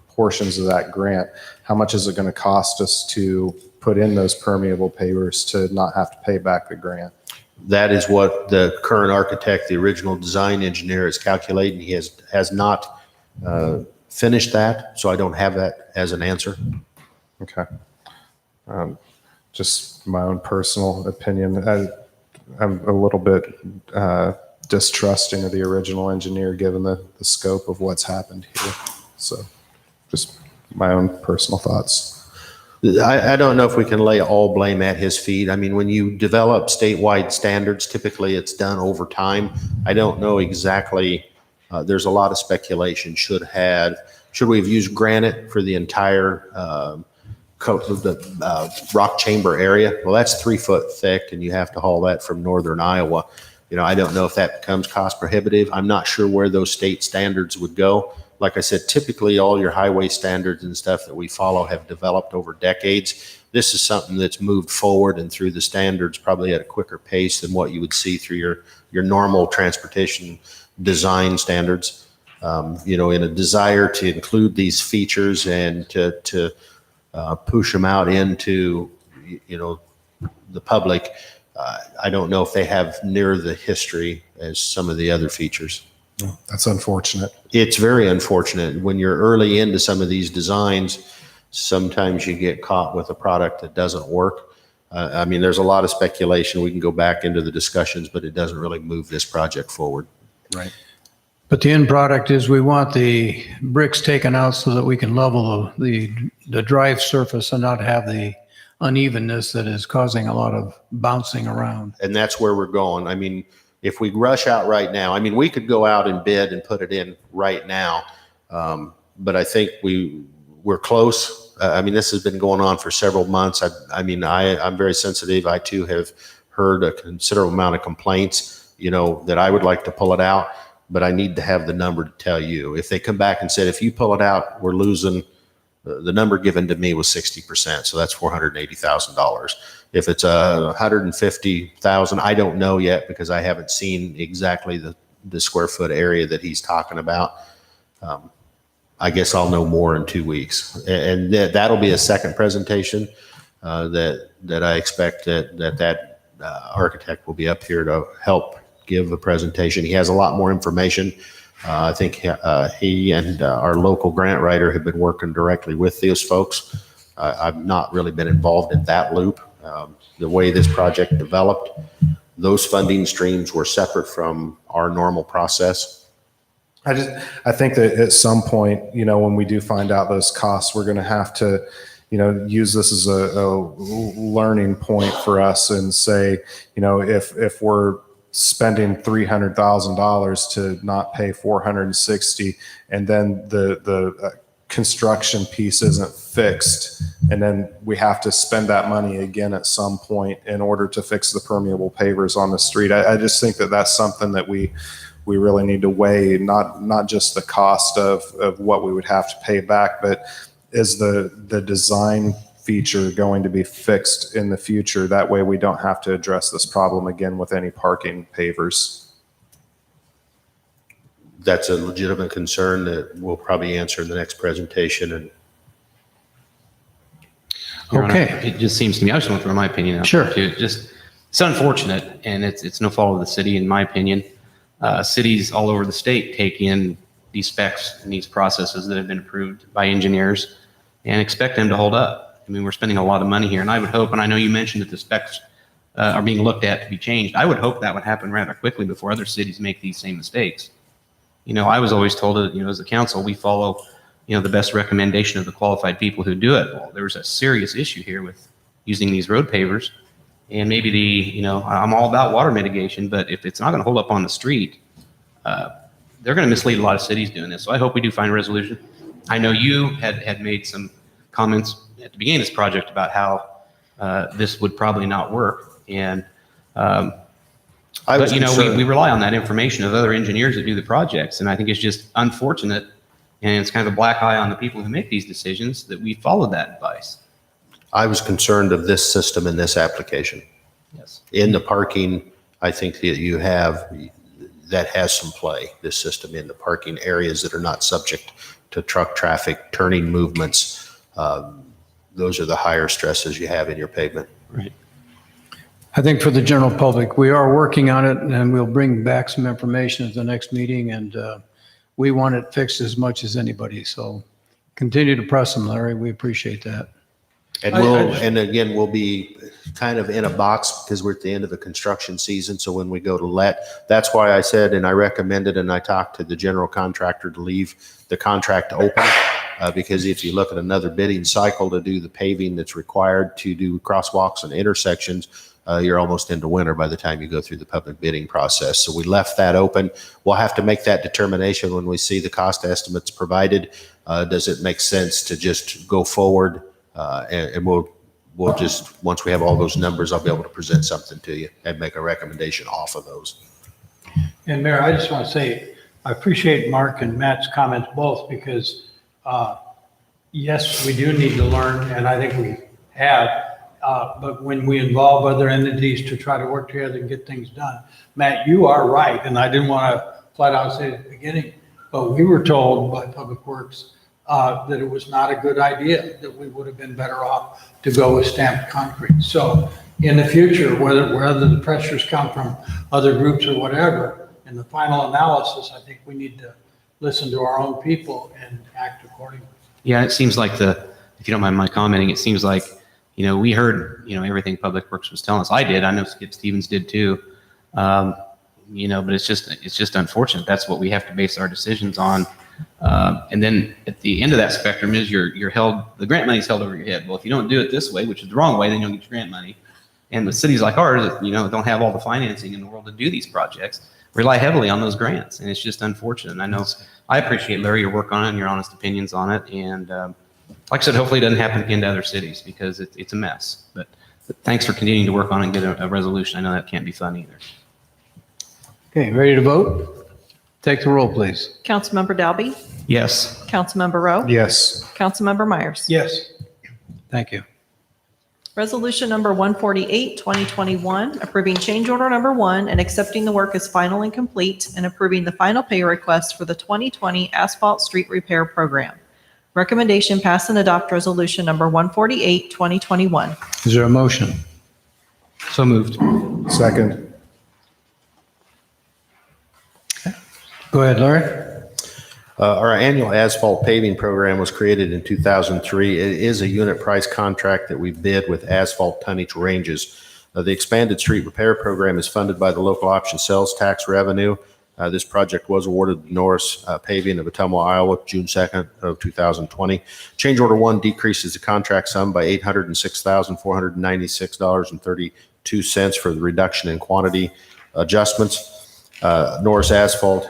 portions of that grant. How much is it going to cost us to put in those permeable pavers to not have to pay back the grant? That is what the current architect, the original design engineer, is calculating. He has not finished that, so I don't have that as an answer. Okay. Just my own personal opinion. I'm a little bit distrusting of the original engineer given the scope of what's happened here. So just my own personal thoughts. I don't know if we can lay all blame at his feet. I mean, when you develop statewide standards, typically it's done over time. I don't know exactly. There's a lot of speculation. Should we have used granite for the entire rock chamber area? Well, that's 3 foot thick, and you have to haul that from northern Iowa. I don't know if that becomes cost prohibitive. I'm not sure where those state standards would go. Like I said, typically all your highway standards and stuff that we follow have developed over decades. This is something that's moved forward and through the standards probably at a quicker pace than what you would see through your normal transportation design standards. In a desire to include these features and to push them out into, the public, I don't know if they have near the history as some of the other features. That's unfortunate. It's very unfortunate. When you're early into some of these designs, sometimes you get caught with a product that doesn't work. There's a lot of speculation. We can go back into the discussions, but it doesn't really move this project forward. Right. But the end product is we want the bricks taken out so that we can level the drive surface and not have the unevenness that is causing a lot of bouncing around. And that's where we're going. If we rush out right now, we could go out and bid and put it in right now. But I think we're close. This has been going on for several months. I'm very sensitive. I too have heard a considerable amount of complaints, that I would like to pull it out, but I need to have the number to tell you. If they come back and said, if you pull it out, we're losing, the number given to me was 60%. So that's $480,000. If it's $150,000, I don't know yet because I haven't seen exactly the square foot area that he's talking about. I guess I'll know more in 2 weeks, and that'll be a second presentation that I expect that architect will be up here to help give a presentation. He has a lot more information. I think he and our local grant writer have been working directly with those folks. I've not really been involved in that loop. The way this project developed, those funding streams were separate from our normal process. I think that at some point, when we do find out those costs, we're going to have to, use this as a learning point for us and say, if we're spending $300,000 to not pay $460,000, and then the construction piece isn't fixed, and then we have to spend that money again at some point in order to fix the permeable pavers on the street. I just think that that's something that we really need to weigh, not just the cost of what we would have to pay back, but is the design feature going to be fixed in the future? That way we don't have to address this problem again with any parking pavers. That's a legitimate concern that we'll probably answer in the next presentation. And Your Honor, Okay. it just seems to me, I just want to throw my opinion out Sure. there, too. It's unfortunate, and it's no fault of the city, in my opinion. Cities all over the state take in these specs and these processes that have been approved by engineers and expect them to hold up. We're spending a lot of money here, and I would hope, and I know you mentioned that the specs are being looked at to be changed. I would hope that would happen rather quickly before other cities make these same mistakes. I was always told that, as a council, we follow, the best recommendation of the qualified people who do it. Well, there's a serious issue here with using these road pavers, and maybe I'm all about water mitigation, but if it's not going to hold up on the street, they're going to mislead a lot of cities doing this. So I hope we do find a resolution. I know you had made some comments at the beginning of this project about how this would probably not work. And, we rely on that information of other engineers that do the projects. And I think it's just unfortunate, and it's kind of a black eye on the people who make these decisions, that we followed that advice. I was concerned of this system in this application. Yes. In the parking, I think that you have, that has some play, this system in the parking areas that are not subject to truck traffic, turning movements. Those are the higher stresses you have in your pavement. Right. I think for the general public, we are working on it, and we'll bring back some information at the next meeting, and we want it fixed as much as anybody. So continue to press them, Larry. We appreciate that. And again, we'll be kind of in a box because we're at the end of the construction season. So when we go to that's why I said, and I recommended, and I talked to the general contractor to leave the contract open. Because if you look at another bidding cycle to do the paving that's required to do crosswalks and intersections, you're almost into winter by the time you go through the public bidding process. So we left that open. We'll have to make that determination when we see the cost estimates provided. Does it make sense to just go forward? And we'll just, once we have all those numbers, I'll be able to present something to you and make a recommendation off of those. And Mayor, I just want to say, I appreciate Mark and Matt's comments both because, yes, we do need to learn, and I think we have. But when we involve other entities to try to work together and get things done, Matt, you are right. And I didn't want to flat out say at the beginning, but we were told by Public Works that it was not a good idea, that we would have been better off to go with stamped concrete. So in the future, whether the pressures come from other groups or whatever, in the final analysis, I think we need to listen to our own people and act accordingly. Yeah, it seems like if you don't mind my commenting, it seems like, we heard, everything Public Works was telling us. I did. I know Skip Stevens did too. But it's just unfortunate. That's what we have to base our decisions on. And then at the end of that spectrum is you're held, the grant money is held over your head. Well, if you don't do it this way, which is the wrong way, then you don't get your grant money. And with cities like ours, that, don't have all the financing in the world to do these projects, rely heavily on those grants. And it's just unfortunate. And I know, I appreciate, Larry, your work on it and your honest opinions on it. And like I said, hopefully it doesn't happen again to other cities because it's a mess. But thanks for continuing to work on it and get a resolution. I know that can't be fun either. Okay, ready to vote? Take the roll, please. Councilmember Dalby? Yes. Councilmember Rowe? Yes. Councilmember Myers? Yes. Thank you. Resolution number 148, 2021, approving change order number 1 and accepting the work as final and complete and approving the final pay request for the 2020 asphalt street repair program. Recommendation pass and adopt resolution number 148, 2021. Is there a motion? So moved. Second. Go ahead, Larry. Our annual asphalt paving program was created in 2003. It is a unit price contract that we bid with asphalt tonnage ranges. The expanded street repair program is funded by the local option sales tax revenue. This project was awarded to Norris Paving of Ottumwa, Iowa, June 2nd of 2020. Change order 1 decreases the contract sum by $806,496.32 for the reduction in quantity adjustments. Norris Asphalt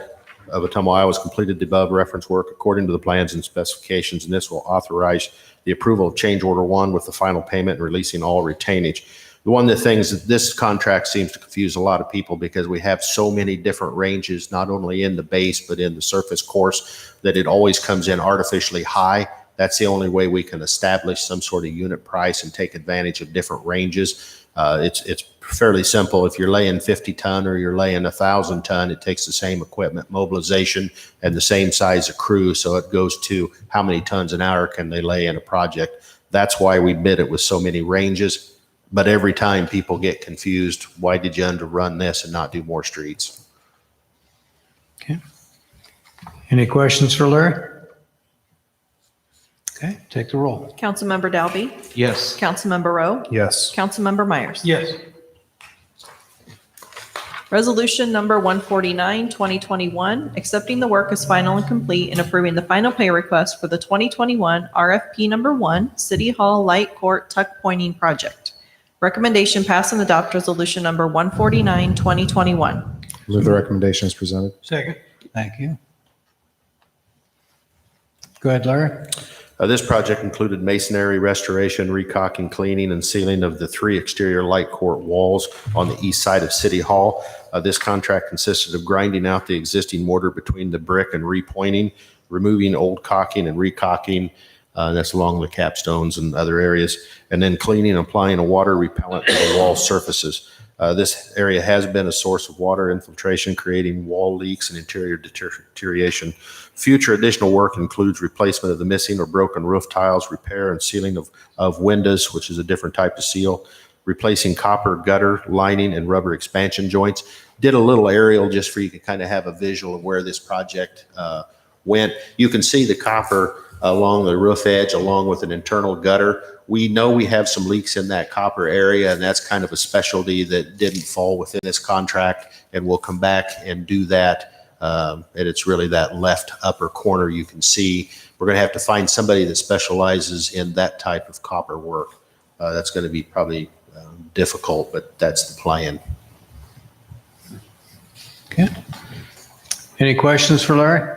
of Ottumwa, Iowa has completed the above reference work according to the plans and specifications, and this will authorize the approval of change order 1 with the final payment and releasing all retainage. One of the things that this contract seems to confuse a lot of people because we have so many different ranges, not only in the base, but in the surface course, that it always comes in artificially high. That's the only way we can establish some sort of unit price and take advantage of different ranges. It's fairly simple. If you're laying 50 ton or you're laying 1,000 ton, it takes the same equipment mobilization and the same size of crew. So it goes to how many tons an hour can they lay in a project. That's why we bid it with so many ranges. But every time people get confused, why did you underrun this and not do more streets? Okay. Any questions for Larry? Okay, take the roll. Councilmember Dalby? Yes. Councilmember Rowe? Yes. Councilmember Myers? Yes. Resolution number 149, 2021, accepting the work as final and complete and approving the final pay request for the 2021 RFP number 1 City Hall Light Court Tuck Pointing Project. Recommendation pass and adopt resolution number 149, 2021. Move the recommendation as presented. Second. Thank you. Go ahead, Larry. This project included masonry restoration, recocking, cleaning, and sealing of the 3 exterior light court walls on the east side of City Hall. This contract consisted of grinding out the existing mortar between the brick and repointing, removing old caulking and recocking, that's along the capstones and other areas, and then cleaning and applying a water repellent to the wall surfaces. This area has been a source of water infiltration, creating wall leaks and interior deterioration. Future additional work includes replacement of the missing or broken roof tiles, repair and sealing of windows, which is a different type of seal, replacing copper gutter lining and rubber expansion joints. Did a little aerial just for you to kind of have a visual of where this project went. You can see the copper along the roof edge along with an internal gutter. We know we have some leaks in that copper area, and that's kind of a specialty that didn't fall within this contract, and we'll come back and do that. And it's really that left upper corner you can see. We're going to have to find somebody that specializes in that type of copper work. That's going to be probably difficult, but that's the plan. Okay. Any questions for Larry?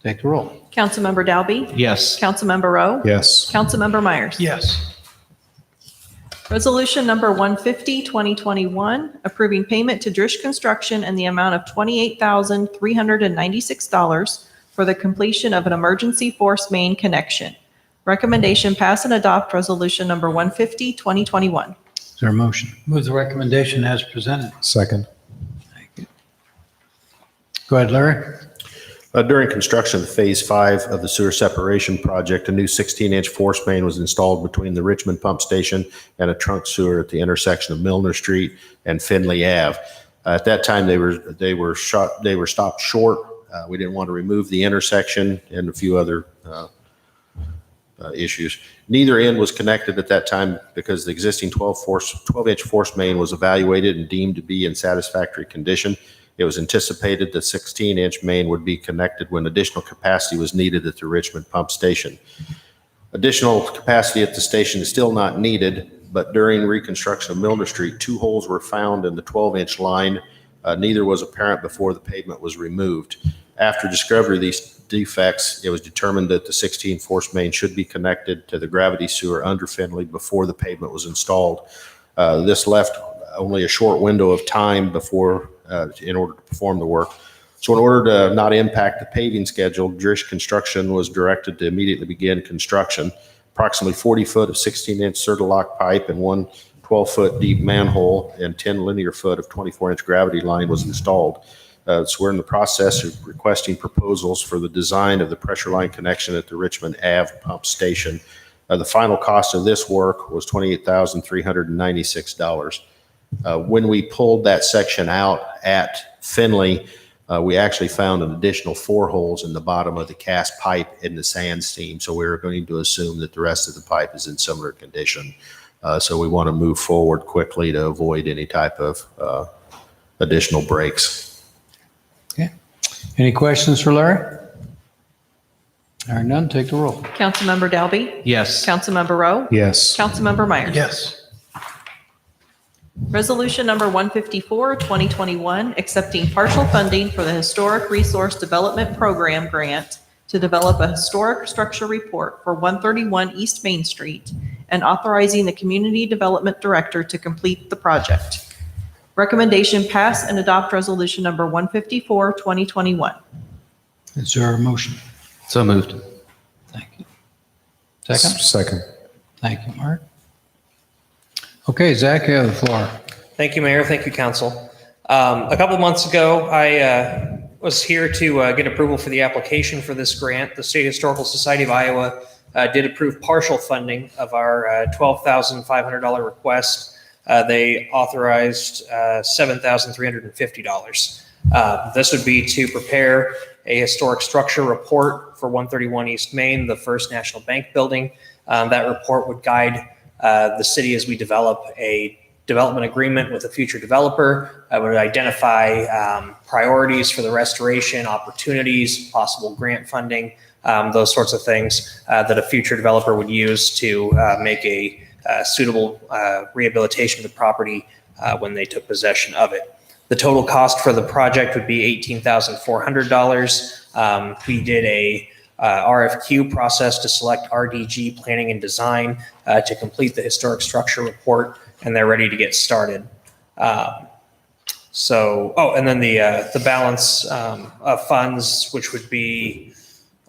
Take the roll. Councilmember Dalby? Yes. Councilmember Rowe? Yes. Councilmember Myers? Yes. Resolution number 150, 2021, approving payment to Drish Construction in the amount of $28,396 for the completion of an emergency force main connection. Recommendation pass and adopt resolution number 150, 2021. Is there a motion? Move the recommendation as presented. Second. Go ahead, Larry. During construction of Phase 5 of the sewer separation project, a new 16-inch force main was installed between the Richmond Pump Station and a trunk sewer at the intersection of Milner Street and Finley Ave. At that time, they were stopped short. We didn't want to remove the intersection and a few other issues. Neither end was connected at that time because the existing 12-inch force main was evaluated and deemed to be in satisfactory condition. It was anticipated the 16-inch main would be connected when additional capacity was needed at the Richmond Pump Station. Additional capacity at the station is still not needed, but during reconstruction of Milner Street, 2 holes were found in the 12-inch line. Neither was apparent before the pavement was removed. After discovery of these defects, it was determined that the 16 force main should be connected to the gravity sewer under Finley before the pavement was installed. This left only a short window of time before in order to perform the work. So in order to not impact the paving schedule, Drish Construction was directed to immediately begin construction. Approximately 40 foot of 16-inch Certalock pipe and 1 12-foot deep manhole and 10 linear foot of 24-inch gravity line was installed. So we're in the process of requesting proposals for the design of the pressure line connection at the Richmond Ave pump station. The final cost of this work was $28,396. When we pulled that section out at Finley, we actually found an additional 4 holes in the bottom of the cast pipe in the sand seam. So we're going to assume that the rest of the pipe is in similar condition. So we want to move forward quickly to avoid any type of additional breaks. Okay. Any questions for Larry? Hearing none, take the roll. Councilmember Dalby? Yes. Councilmember Rowe? Yes. Councilmember Myers? Yes. Resolution number 154, 2021, accepting partial funding for the Historic Resource Development Program grant to develop a historic structure report for 131 East Main Street and authorizing the Community Development Director to complete the project. Recommendation pass and adopt resolution number 154, 2021. Is there a motion? So moved. Thank you. Second? Second. Thank you, Mark. Okay, Zach, you have the floor. Thank you, Mayor. Thank you, Council. A couple months ago, I was here to get approval for the application for this grant. The State Historical Society of Iowa did approve partial funding of our $12,500 request. They authorized $7,350. This would be to prepare a historic structure report for 131 East Main, the First National Bank building. That report would guide the city as we develop a development agreement with a future developer. I would identify priorities for the restoration, opportunities, possible grant funding, those sorts of things that a future developer would use to make a suitable rehabilitation of the property when they took possession of it. The total cost for the project would be $18,400. We did a RFQ process to select RDG Planning and Design to complete the historic structure report, and they're ready to get started. And then the balance of funds, which would be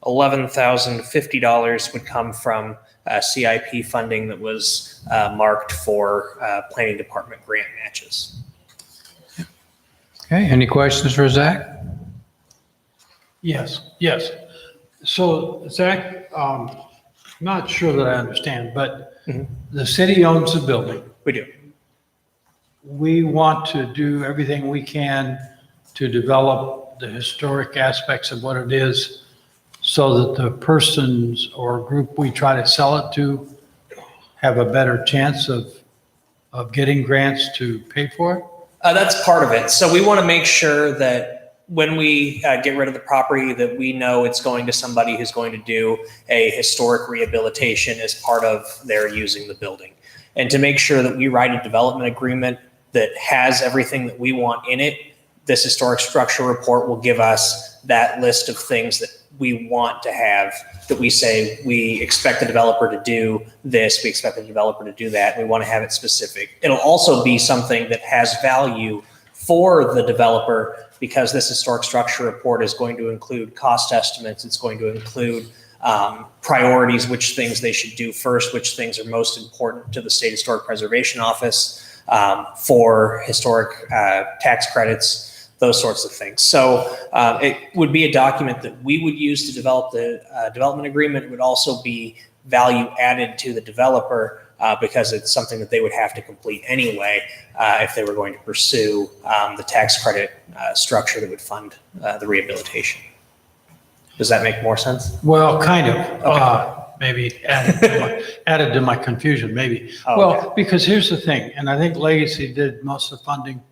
$11,050, would come from CIP funding that was marked for planning department grant matches. Okay, any questions for Zach? Yes. So Zach, not sure that I understand, but the city owns the building. We do. We want to do everything we can to develop the historic aspects of what it is so that the persons or group we try to sell it to have a better chance of getting grants to pay for it? That's part of it. So we want to make sure that when we get rid of the property, that we know it's going to somebody who's going to do a historic rehabilitation as part of their using the building. And to make sure that we write a development agreement that has everything that we want in it, this historic structure report will give us that list of things we want to have, that we say we expect the developer to do this, we expect the developer to do that, we want to have it specific. It'll also be something that has value for the developer because this historic structure report is going to include cost estimates, it's going to include priorities, which things they should do first, which things are most important to the State Historic Preservation Office for historic tax credits, those sorts of things. So it would be a document that we would use to develop the development agreement. It would also be value added to the developer because it's something that they would have to complete anyway if they were going to pursue the tax credit structure that would fund the rehabilitation. Does that make more sense? Well, kind of, maybe added to my confusion, maybe. Oh, Well, because here's the thing, and I think Legacy did most of the funding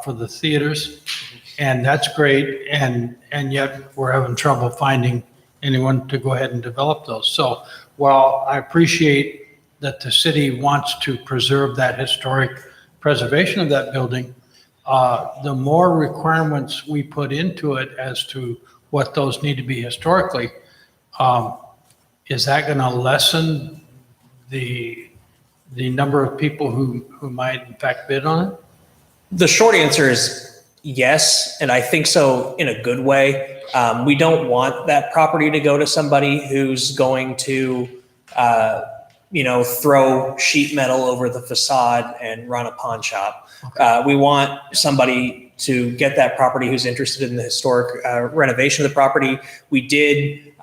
for the theaters, and that's great, and yet we're having trouble finding anyone to go ahead and develop those. So while I appreciate that the city wants to preserve that historic preservation of that building, the more requirements we put into it as to what those need to be historically, is that going to lessen the number of people who might in fact bid on it? The short answer is yes, and I think so in a good way. We don't want that property to go to somebody who's going to, throw sheet metal over the facade and run a pawn shop. We want somebody to get that property who's interested in the historic renovation of the property. We did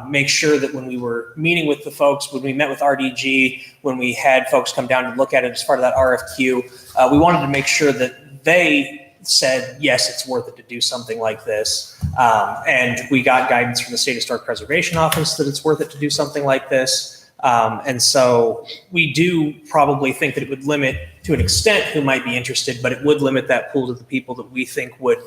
make sure that when we were meeting with the folks, when we met with RDG, when we had folks come down and look at it as part of that RFQ, we wanted to make sure that they said, yes, it's worth it to do something like this. And we got guidance from the State Historic Preservation Office that it's worth it to do something like this. And so we do probably think that it would limit to an extent who might be interested, but it would limit that pool to the people that we think would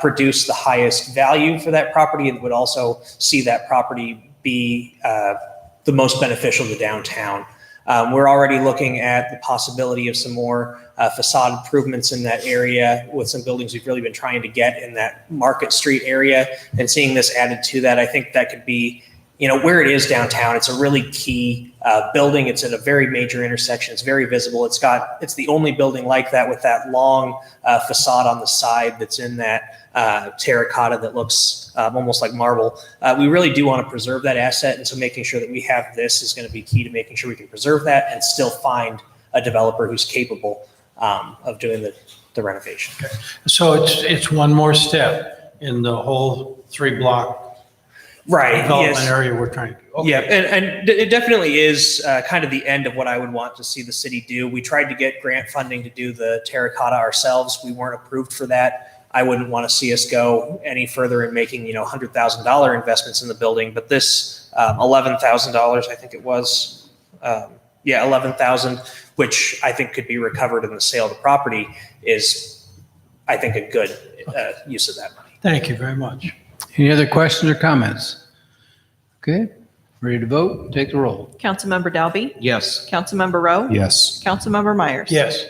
produce the highest value for that property and would also see that property be the most beneficial to downtown. We're already looking at the possibility of some more facade improvements in that area with some buildings we've really been trying to get in that Market Street area, and seeing this added to that, I think that could be, where it is downtown, it's a really key building. It's at a very major intersection. It's very visible. It's the only building like that with that long facade on the side that's in that terracotta that looks almost like marble. We really do want to preserve that asset. And so making sure that we have this is going to be key to making sure we can preserve that and still find a developer who's capable of doing the renovation. Okay. So it's one more step in the whole 3-block Right. development Yes. area we're trying to do. Okay. Yeah, and it definitely is kind of the end of what I would want to see the city do. We tried to get grant funding to do the terracotta ourselves. We weren't approved for that. I wouldn't want to see us go any further in making, $100,000 investments in the building. But this $11,000, I think it was, $11,000, which I think could be recovered in the sale of the property, is, I think, a good use of that money. Thank you very much. Any other questions or comments? Okay, ready to vote? Take the roll. Councilmember Dalby? Yes. Councilmember Rowe? Yes. Councilmember Myers? Yes.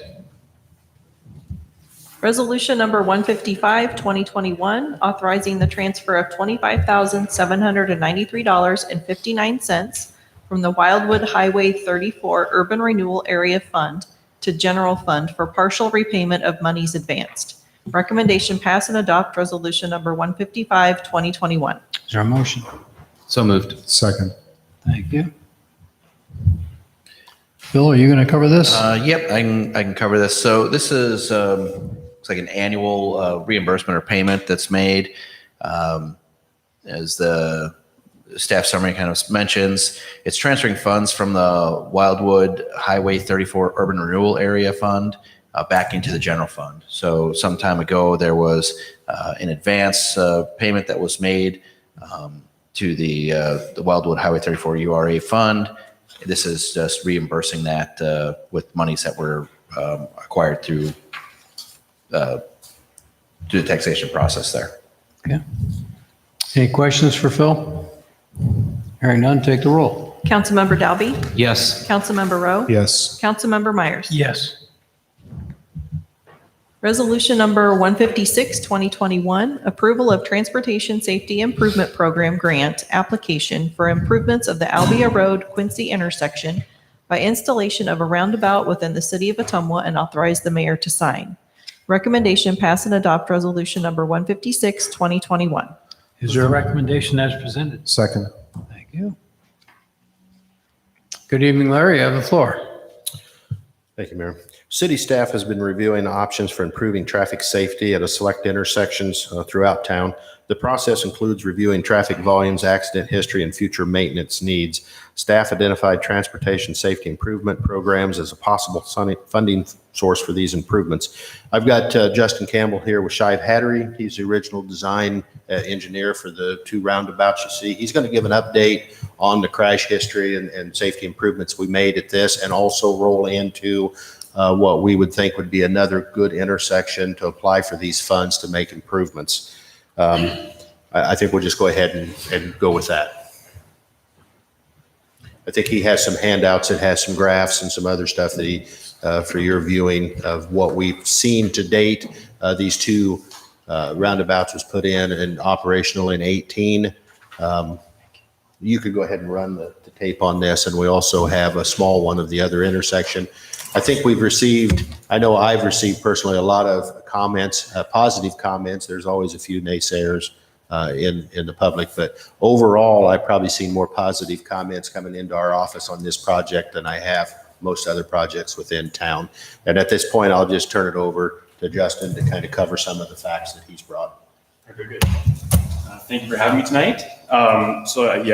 Resolution number 155, 2021, authorizing the transfer of $25,793.59 from the Wildwood Highway 34 Urban Renewal Area Fund to General Fund for partial repayment of monies advanced. Recommendation pass and adopt resolution number 155, 2021. Is there a motion? So moved. Second. Thank you. Bill, are you going to cover this? Yep, I can cover this. So this is it's like an annual reimbursement or payment that's made. As the staff summary kind of mentions, it's transferring funds from the Wildwood Highway 34 Urban Renewal Area Fund back into the general fund. So some time ago, there was an advance payment that was made to the Wildwood Highway 34 URA fund. This is just reimbursing that with monies that were acquired through the taxation process there. Okay. Any questions for Phil? Hearing none, take the roll. Councilmember Dalby? Yes. Councilmember Rowe? Yes. Councilmember Myers? Yes. Resolution number 156, 2021, approval of Transportation Safety Improvement Program grant application for improvements of the Albia Road Quincy intersection by installation of a roundabout within the city of Ottumwa and authorize the mayor to sign. Recommendation, pass and adopt resolution number 156, 2021. Is there a recommendation as presented? Second. Thank you. Good evening, Larry. You have the floor. Thank you, Mayor. City staff has been reviewing options for improving traffic safety at a select intersections throughout town. The process includes reviewing traffic volumes, accident history, and future maintenance needs. Staff identified transportation safety improvement programs as a possible funding source for these improvements. I've got Justin Campbell here with Shive Hattery. He's the original design engineer for the two roundabouts you see. He's going to give an update on the crash history and safety improvements we made at this, and also roll into what we would think would be another good intersection to apply for these funds to make improvements. I think we'll just go ahead and go with that. I think he has some handouts that has some graphs and some other stuff that he, for your viewing of what we've seen to date. These two roundabouts was put in and operational in 18. You could go ahead and run the tape on this, and we also have a small one of the other intersection. I think we've received, I know I've received personally a lot of comments, positive comments. There's always a few naysayers in the public, but overall, I've probably seen more positive comments coming into our office on this project than I have most other projects within town. And at this point, I'll just turn it over to Justin to kind of cover some of the facts that he's brought. Very good. Thank you for having me tonight. I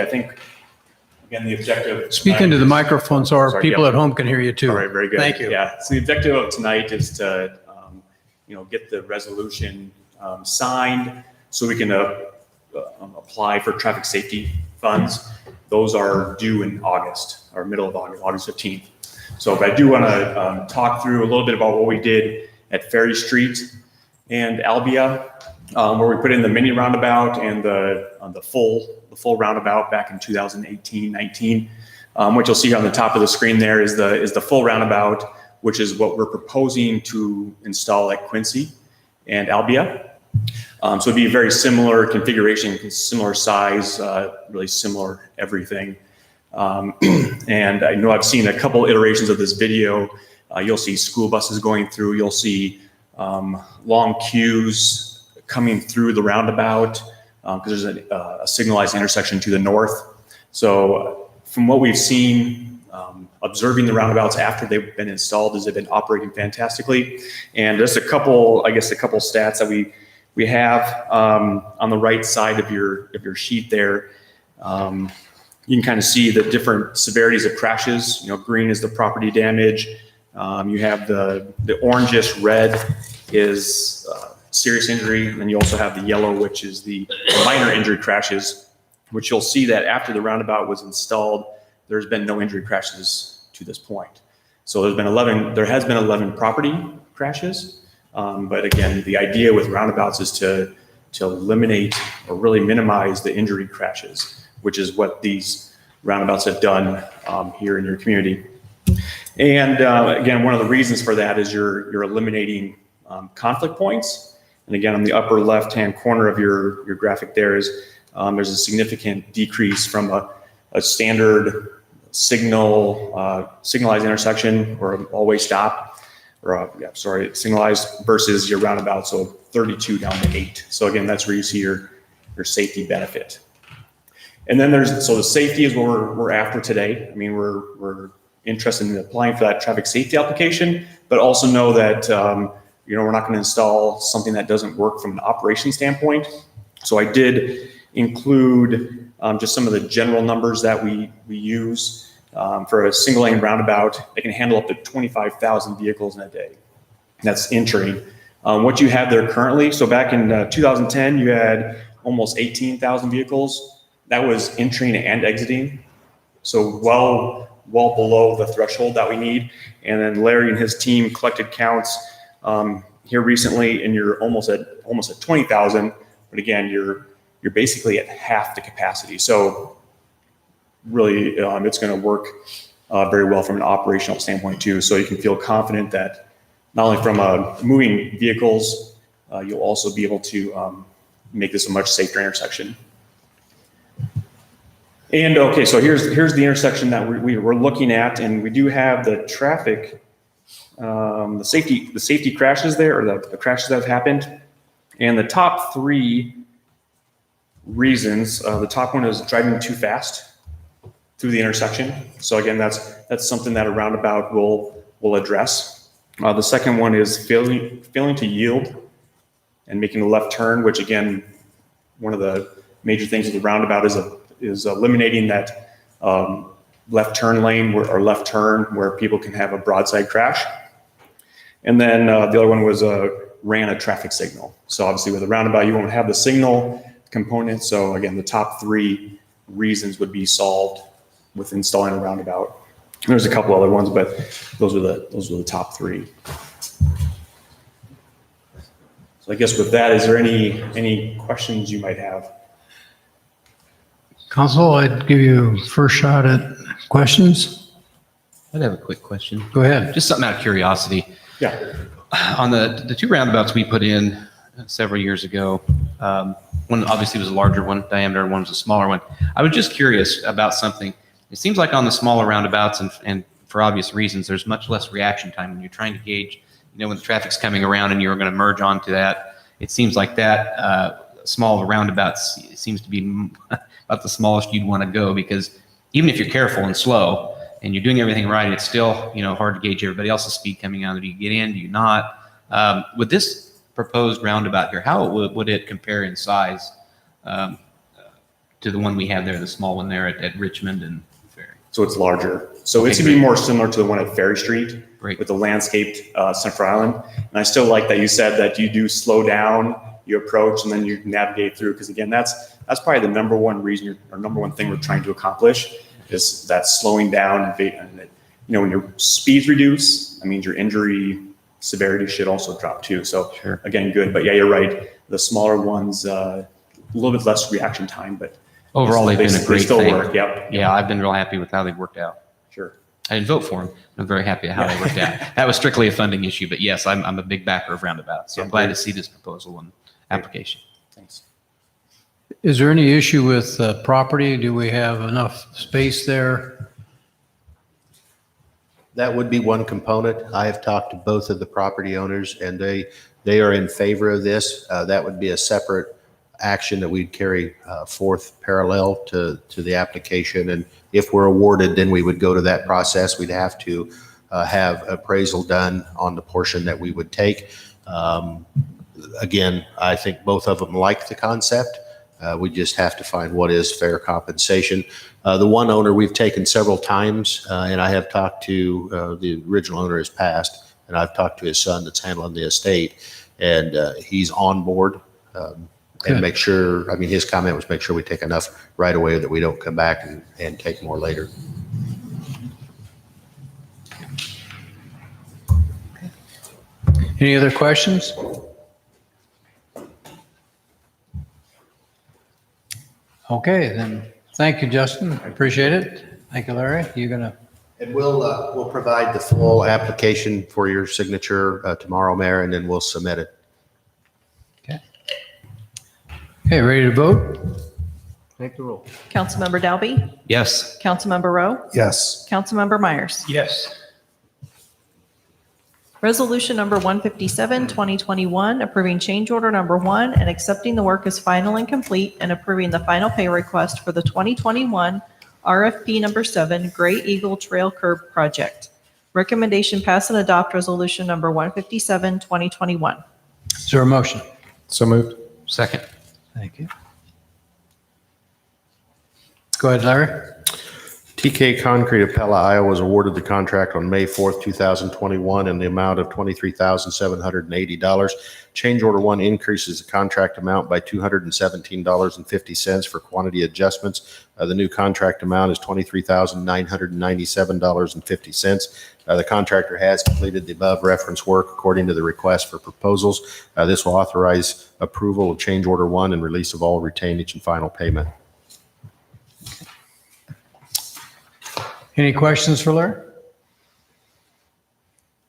think, again, the objective. Speak into the microphone so our Sorry, people yeah. at home can hear you too. All right, very good. Thank you. Yeah, so the objective of tonight is to, get the resolution signed so we can apply for traffic safety funds. Those are due in August, or middle of August, August 15th. So I do want to talk through a little bit about what we did at Ferry Street and Albia, where we put in the mini roundabout and the full roundabout back in 2018-19. What you'll see on the top of the screen there is the full roundabout, which is what we're proposing to install at Quincy and Albia. So it'd be a very similar configuration, similar size, really similar everything. And I know I've seen a couple iterations of this video. You'll see school buses going through. You'll see long queues coming through the roundabout because there's a signalized intersection to the north. So from what we've seen, observing the roundabouts after they've been installed, is they've been operating fantastically. And just a couple stats that we have on the right side of your sheet there. You can kind of see the different severities of crashes. Green is the property damage. You have the orangish red is serious injury, and then you also have the yellow, which is the minor injury crashes, which you'll see that after the roundabout was installed, there's been no injury crashes to this point. So there has been 11 property crashes. But again, the idea with roundabouts is to eliminate or really minimize the injury crashes, which is what these roundabouts have done here in your community. And again, one of the reasons for that is you're eliminating conflict points. And again, on the upper left-hand corner of your graphic there's a significant decrease from a standard signalized intersection or an all-way stop, signalized versus your roundabout, so 32 down to 8. So again, that's where you see your safety benefit. And then the safety is what we're after today. I mean, we're interested in applying for that traffic safety application, but also know that we're not going to install something that doesn't work from an operation standpoint. So I did include just some of the general numbers that we use for a single lane roundabout. They can handle up to 25,000 vehicles in a day. That's entering. What you have there currently, so back in 2010, you had almost 18,000 vehicles. That was entering and exiting. So well below the threshold that we need. And then Larry and his team collected counts here recently, and you're almost at 20,000. But again, you're basically at half the capacity. So really, it's going to work very well from an operational standpoint too. So you can feel confident that not only from moving vehicles, you'll also be able to make this a much safer intersection. And okay, so here's the intersection that we're looking at, and we do have the traffic, the safety crashes there, or the crashes that have happened. And the top three reasons, the top one is driving too fast through the intersection. So again, that's something that a roundabout will address. The second one is failing to yield and making a left turn, which again, one of the major things of the roundabout is eliminating that left turn lane or left turn where people can have a broadside crash. And then the other one was ran a traffic signal. So obviously with a roundabout, you won't have the signal component. So again, the top three reasons would be solved with installing a roundabout. There's a couple other ones, but those were the top three. So I guess with that, is there any questions you might have? Council, I'd give you first shot at questions. I'd have a quick question. Go ahead. Just something out of curiosity. Yeah. On the two roundabouts we put in several years ago, one obviously was a larger one, diameter, one was a smaller one. I was just curious about something. It seems like on the smaller roundabouts, and for obvious reasons, there's much less reaction time when you're trying to gauge, when the traffic's coming around and you're going to merge onto that. It seems like that small roundabout seems to be about the smallest you'd want to go, because even if you're careful and slow and you're doing everything right, it's still hard to gauge everybody else's speed coming out. Do you get in? Do you not? With this proposed roundabout here, how would it compare in size to the one we have there, the small one there at Richmond and Ferry? So it's larger. So it's going to be more similar to the one at Ferry Street with the landscaped Central Island. And I still like that you said that you do slow down, you approach, and then you navigate through. Because again, that's probably the number one reason or number one thing we're trying to accomplish is that slowing down. And when your speeds reduce, that means your injury severity should also drop too. So again, good. But yeah, you're right. The smaller ones, a little bit less reaction time, but overall, they've been a great still thing. work. Yep. Yeah, I've been real happy with how they've worked out. Sure. I didn't vote for them. I'm very happy at how they worked out. That was strictly a funding issue, but yes, I'm a big backer of roundabouts. So I'm glad to see this proposal and application. Thanks. Is there any issue with property? Do we have enough space there? That would be one component. I have talked to both of the property owners, and they are in favor of this. That would be a separate action that we'd carry forth parallel to the application. And if we're awarded, then we would go to that process. We'd have to have appraisal done on the portion that we would take. Again, I think both of them like the concept. We just have to find what is fair compensation. The one owner we've taken several times, and I have talked to the original owner has passed, and I've talked to his son that's handling the estate, and he's on board. And make sure, his comment was make sure we take enough right away that we don't come back and take more later. Any other questions? Okay, then, thank you, Justin. I appreciate it. Thank you, Larry. You're gonna. And we'll provide the full application for your signature tomorrow, Mayor, and then we'll submit it. Okay, ready to vote? Take the roll. Councilmember Dalby? Yes. Councilmember Rowe? Yes. Councilmember Myers? Yes. Resolution number 157, 2021, approving change order number 1 and accepting the work as final and complete and approving the final pay request for the 2021 RFP number 7 Gray Eagle Trail Curb Project. Recommendation pass and adopt resolution number 157, 2021. Is there a motion? So moved. Second. Thank you. Go ahead, Larry. TK Concrete of Pella, Iowa was awarded the contract on May 4th, 2021 in the amount of $23,780. Change order 1 increases the contract amount by $217.50 for quantity adjustments. The new contract amount is $23,997.50. The contractor has completed the above reference work according to the request for proposals. This will authorize approval of change order 1 and release of all retainage and final payment. Any questions for Larry?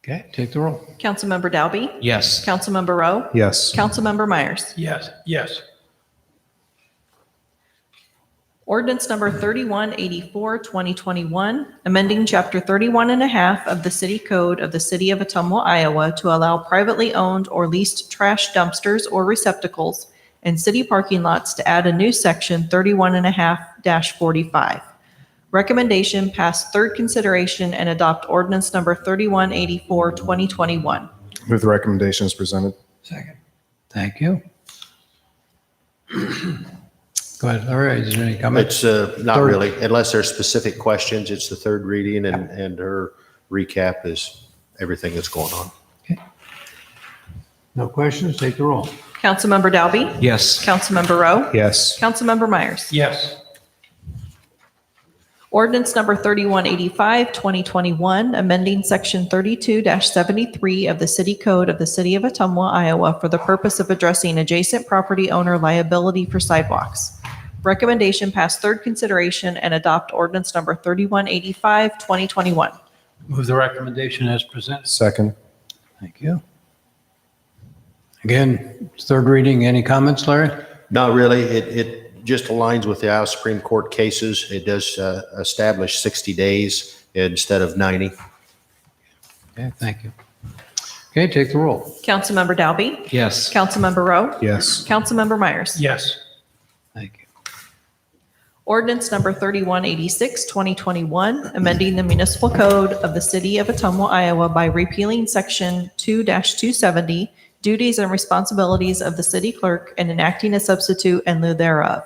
Okay, take the roll. Councilmember Dalby? Yes. Councilmember Rowe? Yes. Councilmember Myers? Yes. Ordinance number 3184, 2021, amending Chapter 31 and a half of the City Code of the City of Ottumwa, Iowa to allow privately owned or leased trash dumpsters or receptacles in city parking lots to add a new section 31 and a half-45. Recommendation pass third consideration and adopt ordinance number 3184, 2021. Move the recommendation as presented. Second. Thank you. Go ahead. All right, is there any comments? It's not Third. really, unless there's specific questions. It's the third reading and her recap is everything that's going on. No questions, take the roll. Councilmember Dalby? Yes. Councilmember Rowe? Yes. Councilmember Myers? Yes. Ordinance number 3185, 2021, amending section 32-73 of the City Code of the City of Ottumwa, Iowa for the purpose of addressing adjacent property owner liability for sidewalks. Recommendation pass third consideration and adopt ordinance number 3185, 2021. Move the recommendation as presented. Second. Thank you. Again, third reading, any comments, Larry? Not really. It just aligns with the Iowa Supreme Court cases. It does establish 60 days instead of 90. Okay, thank you. Okay, take the roll. Councilmember Dalby? Yes. Councilmember Rowe? Yes. Councilmember Myers? Yes. Thank you. Ordinance number 3186, 2021, amending the municipal code of the City of Ottumwa, Iowa by repealing section 2-270, duties and responsibilities of the city clerk, and enacting a substitute in lieu thereof.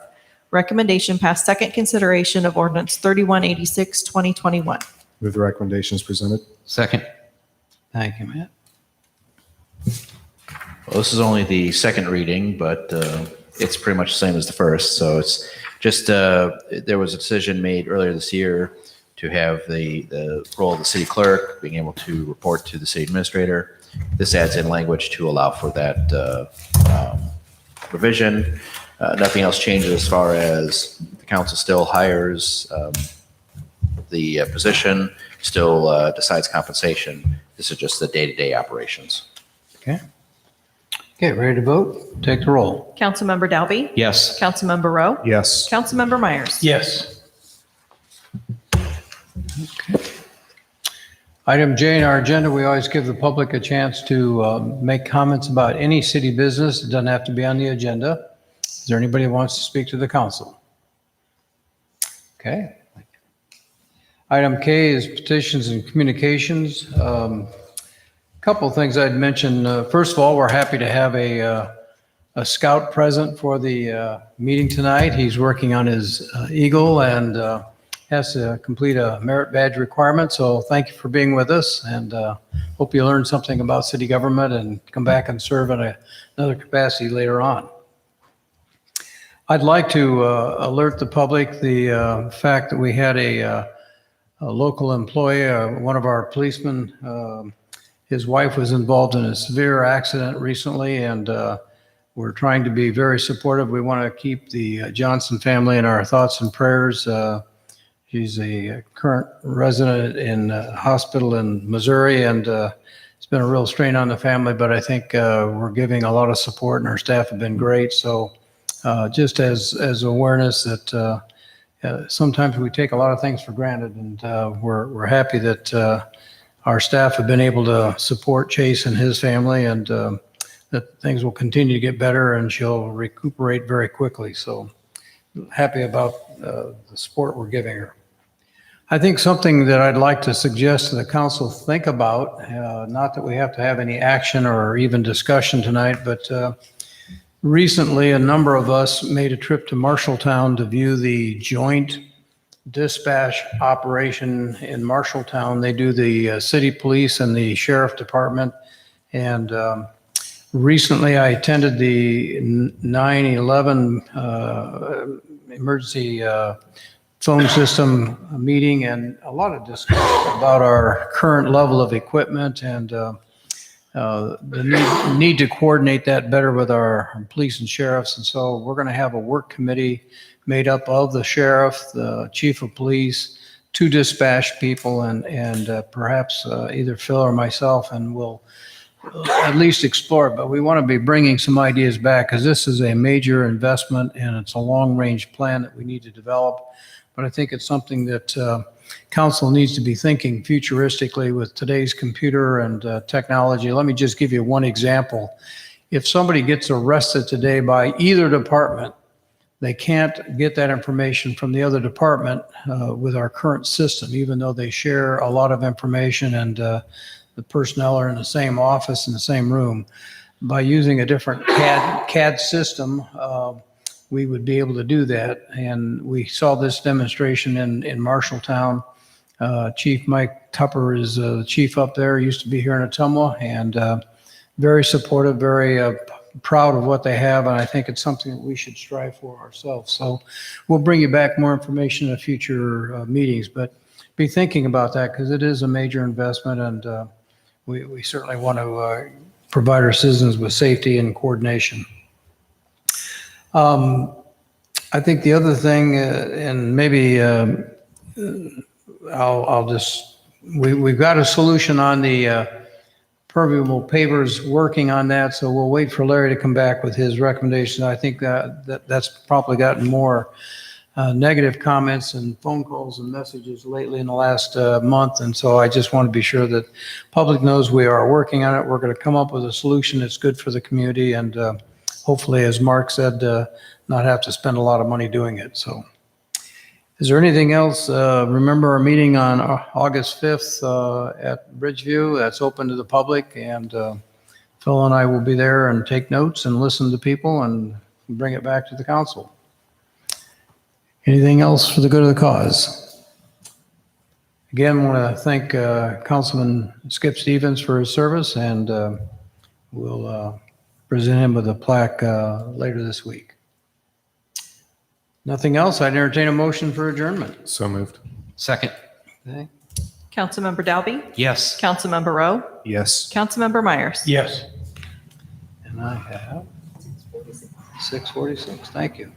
Recommendation passed second consideration of ordinance 3186, 2021. Move the recommendation as presented. Second. Thank you, Matt. Well, this is only the second reading, but it's pretty much the same as the first. So it's just, there was a decision made earlier this year to have the role of the city clerk being able to report to the city administrator. This adds in language to allow for that provision. Nothing else changes as far as the council still hires the position, still decides compensation. This is just the day-to-day operations. Okay. Okay, ready to vote? Take the roll. Councilmember Dalby? Yes. Councilmember Rowe? Yes. Councilmember Myers? Yes. Item J in our agenda, we always give the public a chance to make comments about any city business. It doesn't have to be on the agenda. Is there anybody who wants to speak to the council? Okay. Item K is petitions and communications. Couple of things I'd mention. First of all, we're happy to have a scout present for the meeting tonight. He's working on his Eagle and has to complete a merit badge requirement. So thank you for being with us, and hope you learned something about city government and come back and serve in another capacity later on. I'd like to alert the public the fact that we had a local employee, one of our policemen, his wife was involved in a severe accident recently, and we're trying to be very supportive. We want to keep the Johnson family in our thoughts and prayers. She's a current resident in a hospital in Missouri, and it's been a real strain on the family, but I think we're giving a lot of support, and our staff have been great. So just as awareness that sometimes we take a lot of things for granted, and we're happy that our staff have been able to support Chase and his family, and that things will continue to get better, and she'll recuperate very quickly. So happy about the support we're giving her. I think something that I'd like to suggest to the council think about, not that we have to have any action or even discussion tonight, but recently a number of us made a trip to Marshalltown to view the joint dispatch operation in Marshalltown. They do the city police and the sheriff department. And recently I attended the 9/11 emergency phone system meeting, and a lot of discussion about our current level of equipment and the need to coordinate that better with our police and sheriffs. And so we're going to have a work committee made up of the sheriff, the chief of police, two dispatch people and perhaps either Phil or myself, and we'll at least explore it. But we want to be bringing some ideas back because this is a major investment and it's a long-range plan that we need to develop. But I think it's something that council needs to be thinking futuristically with today's computer and technology. Let me just give you one example. If somebody gets arrested today by either department, they can't get that information from the other department with our current system, even though they share a lot of information and the personnel are in the same office, in the same room. By using a different CAD system, we would be able to do that. And we saw this demonstration in Marshalltown. Chief Mike Tupper is the chief up there, used to be here in Ottumwa, and very supportive, very proud of what they have, and I think it's something that we should strive for ourselves. So we'll bring you back more information in future meetings, but be thinking about that because it is a major investment, and we certainly want to provide our citizens with safety and coordination. I think the other thing, and maybe I'll just, we've got a solution on the permeable pavers, working on that, so we'll wait for Larry to come back with his recommendation. I think that's probably gotten more negative comments and phone calls and messages lately in the last month, and so I just want to be sure that public knows we are working on it. We're going to come up with a solution that's good for the community, and hopefully, as Mark said, not have to spend a lot of money doing it. So is there anything else? Remember our meeting on August 5th at Bridgeview. That's open to the public, and Phil and I will be there and take notes and listen to people and bring it back to the council. Anything else for the good of the cause? Again, I want to thank Councilman Skip Stevens for his service, and we'll present him with a plaque later this week. Nothing else? I'd entertain a motion for adjournment. So moved. Second. Okay. Councilmember Dalby? Yes. Councilmember Rowe? Yes. Councilmember Myers? Yes. And I have 6:46. Thank you.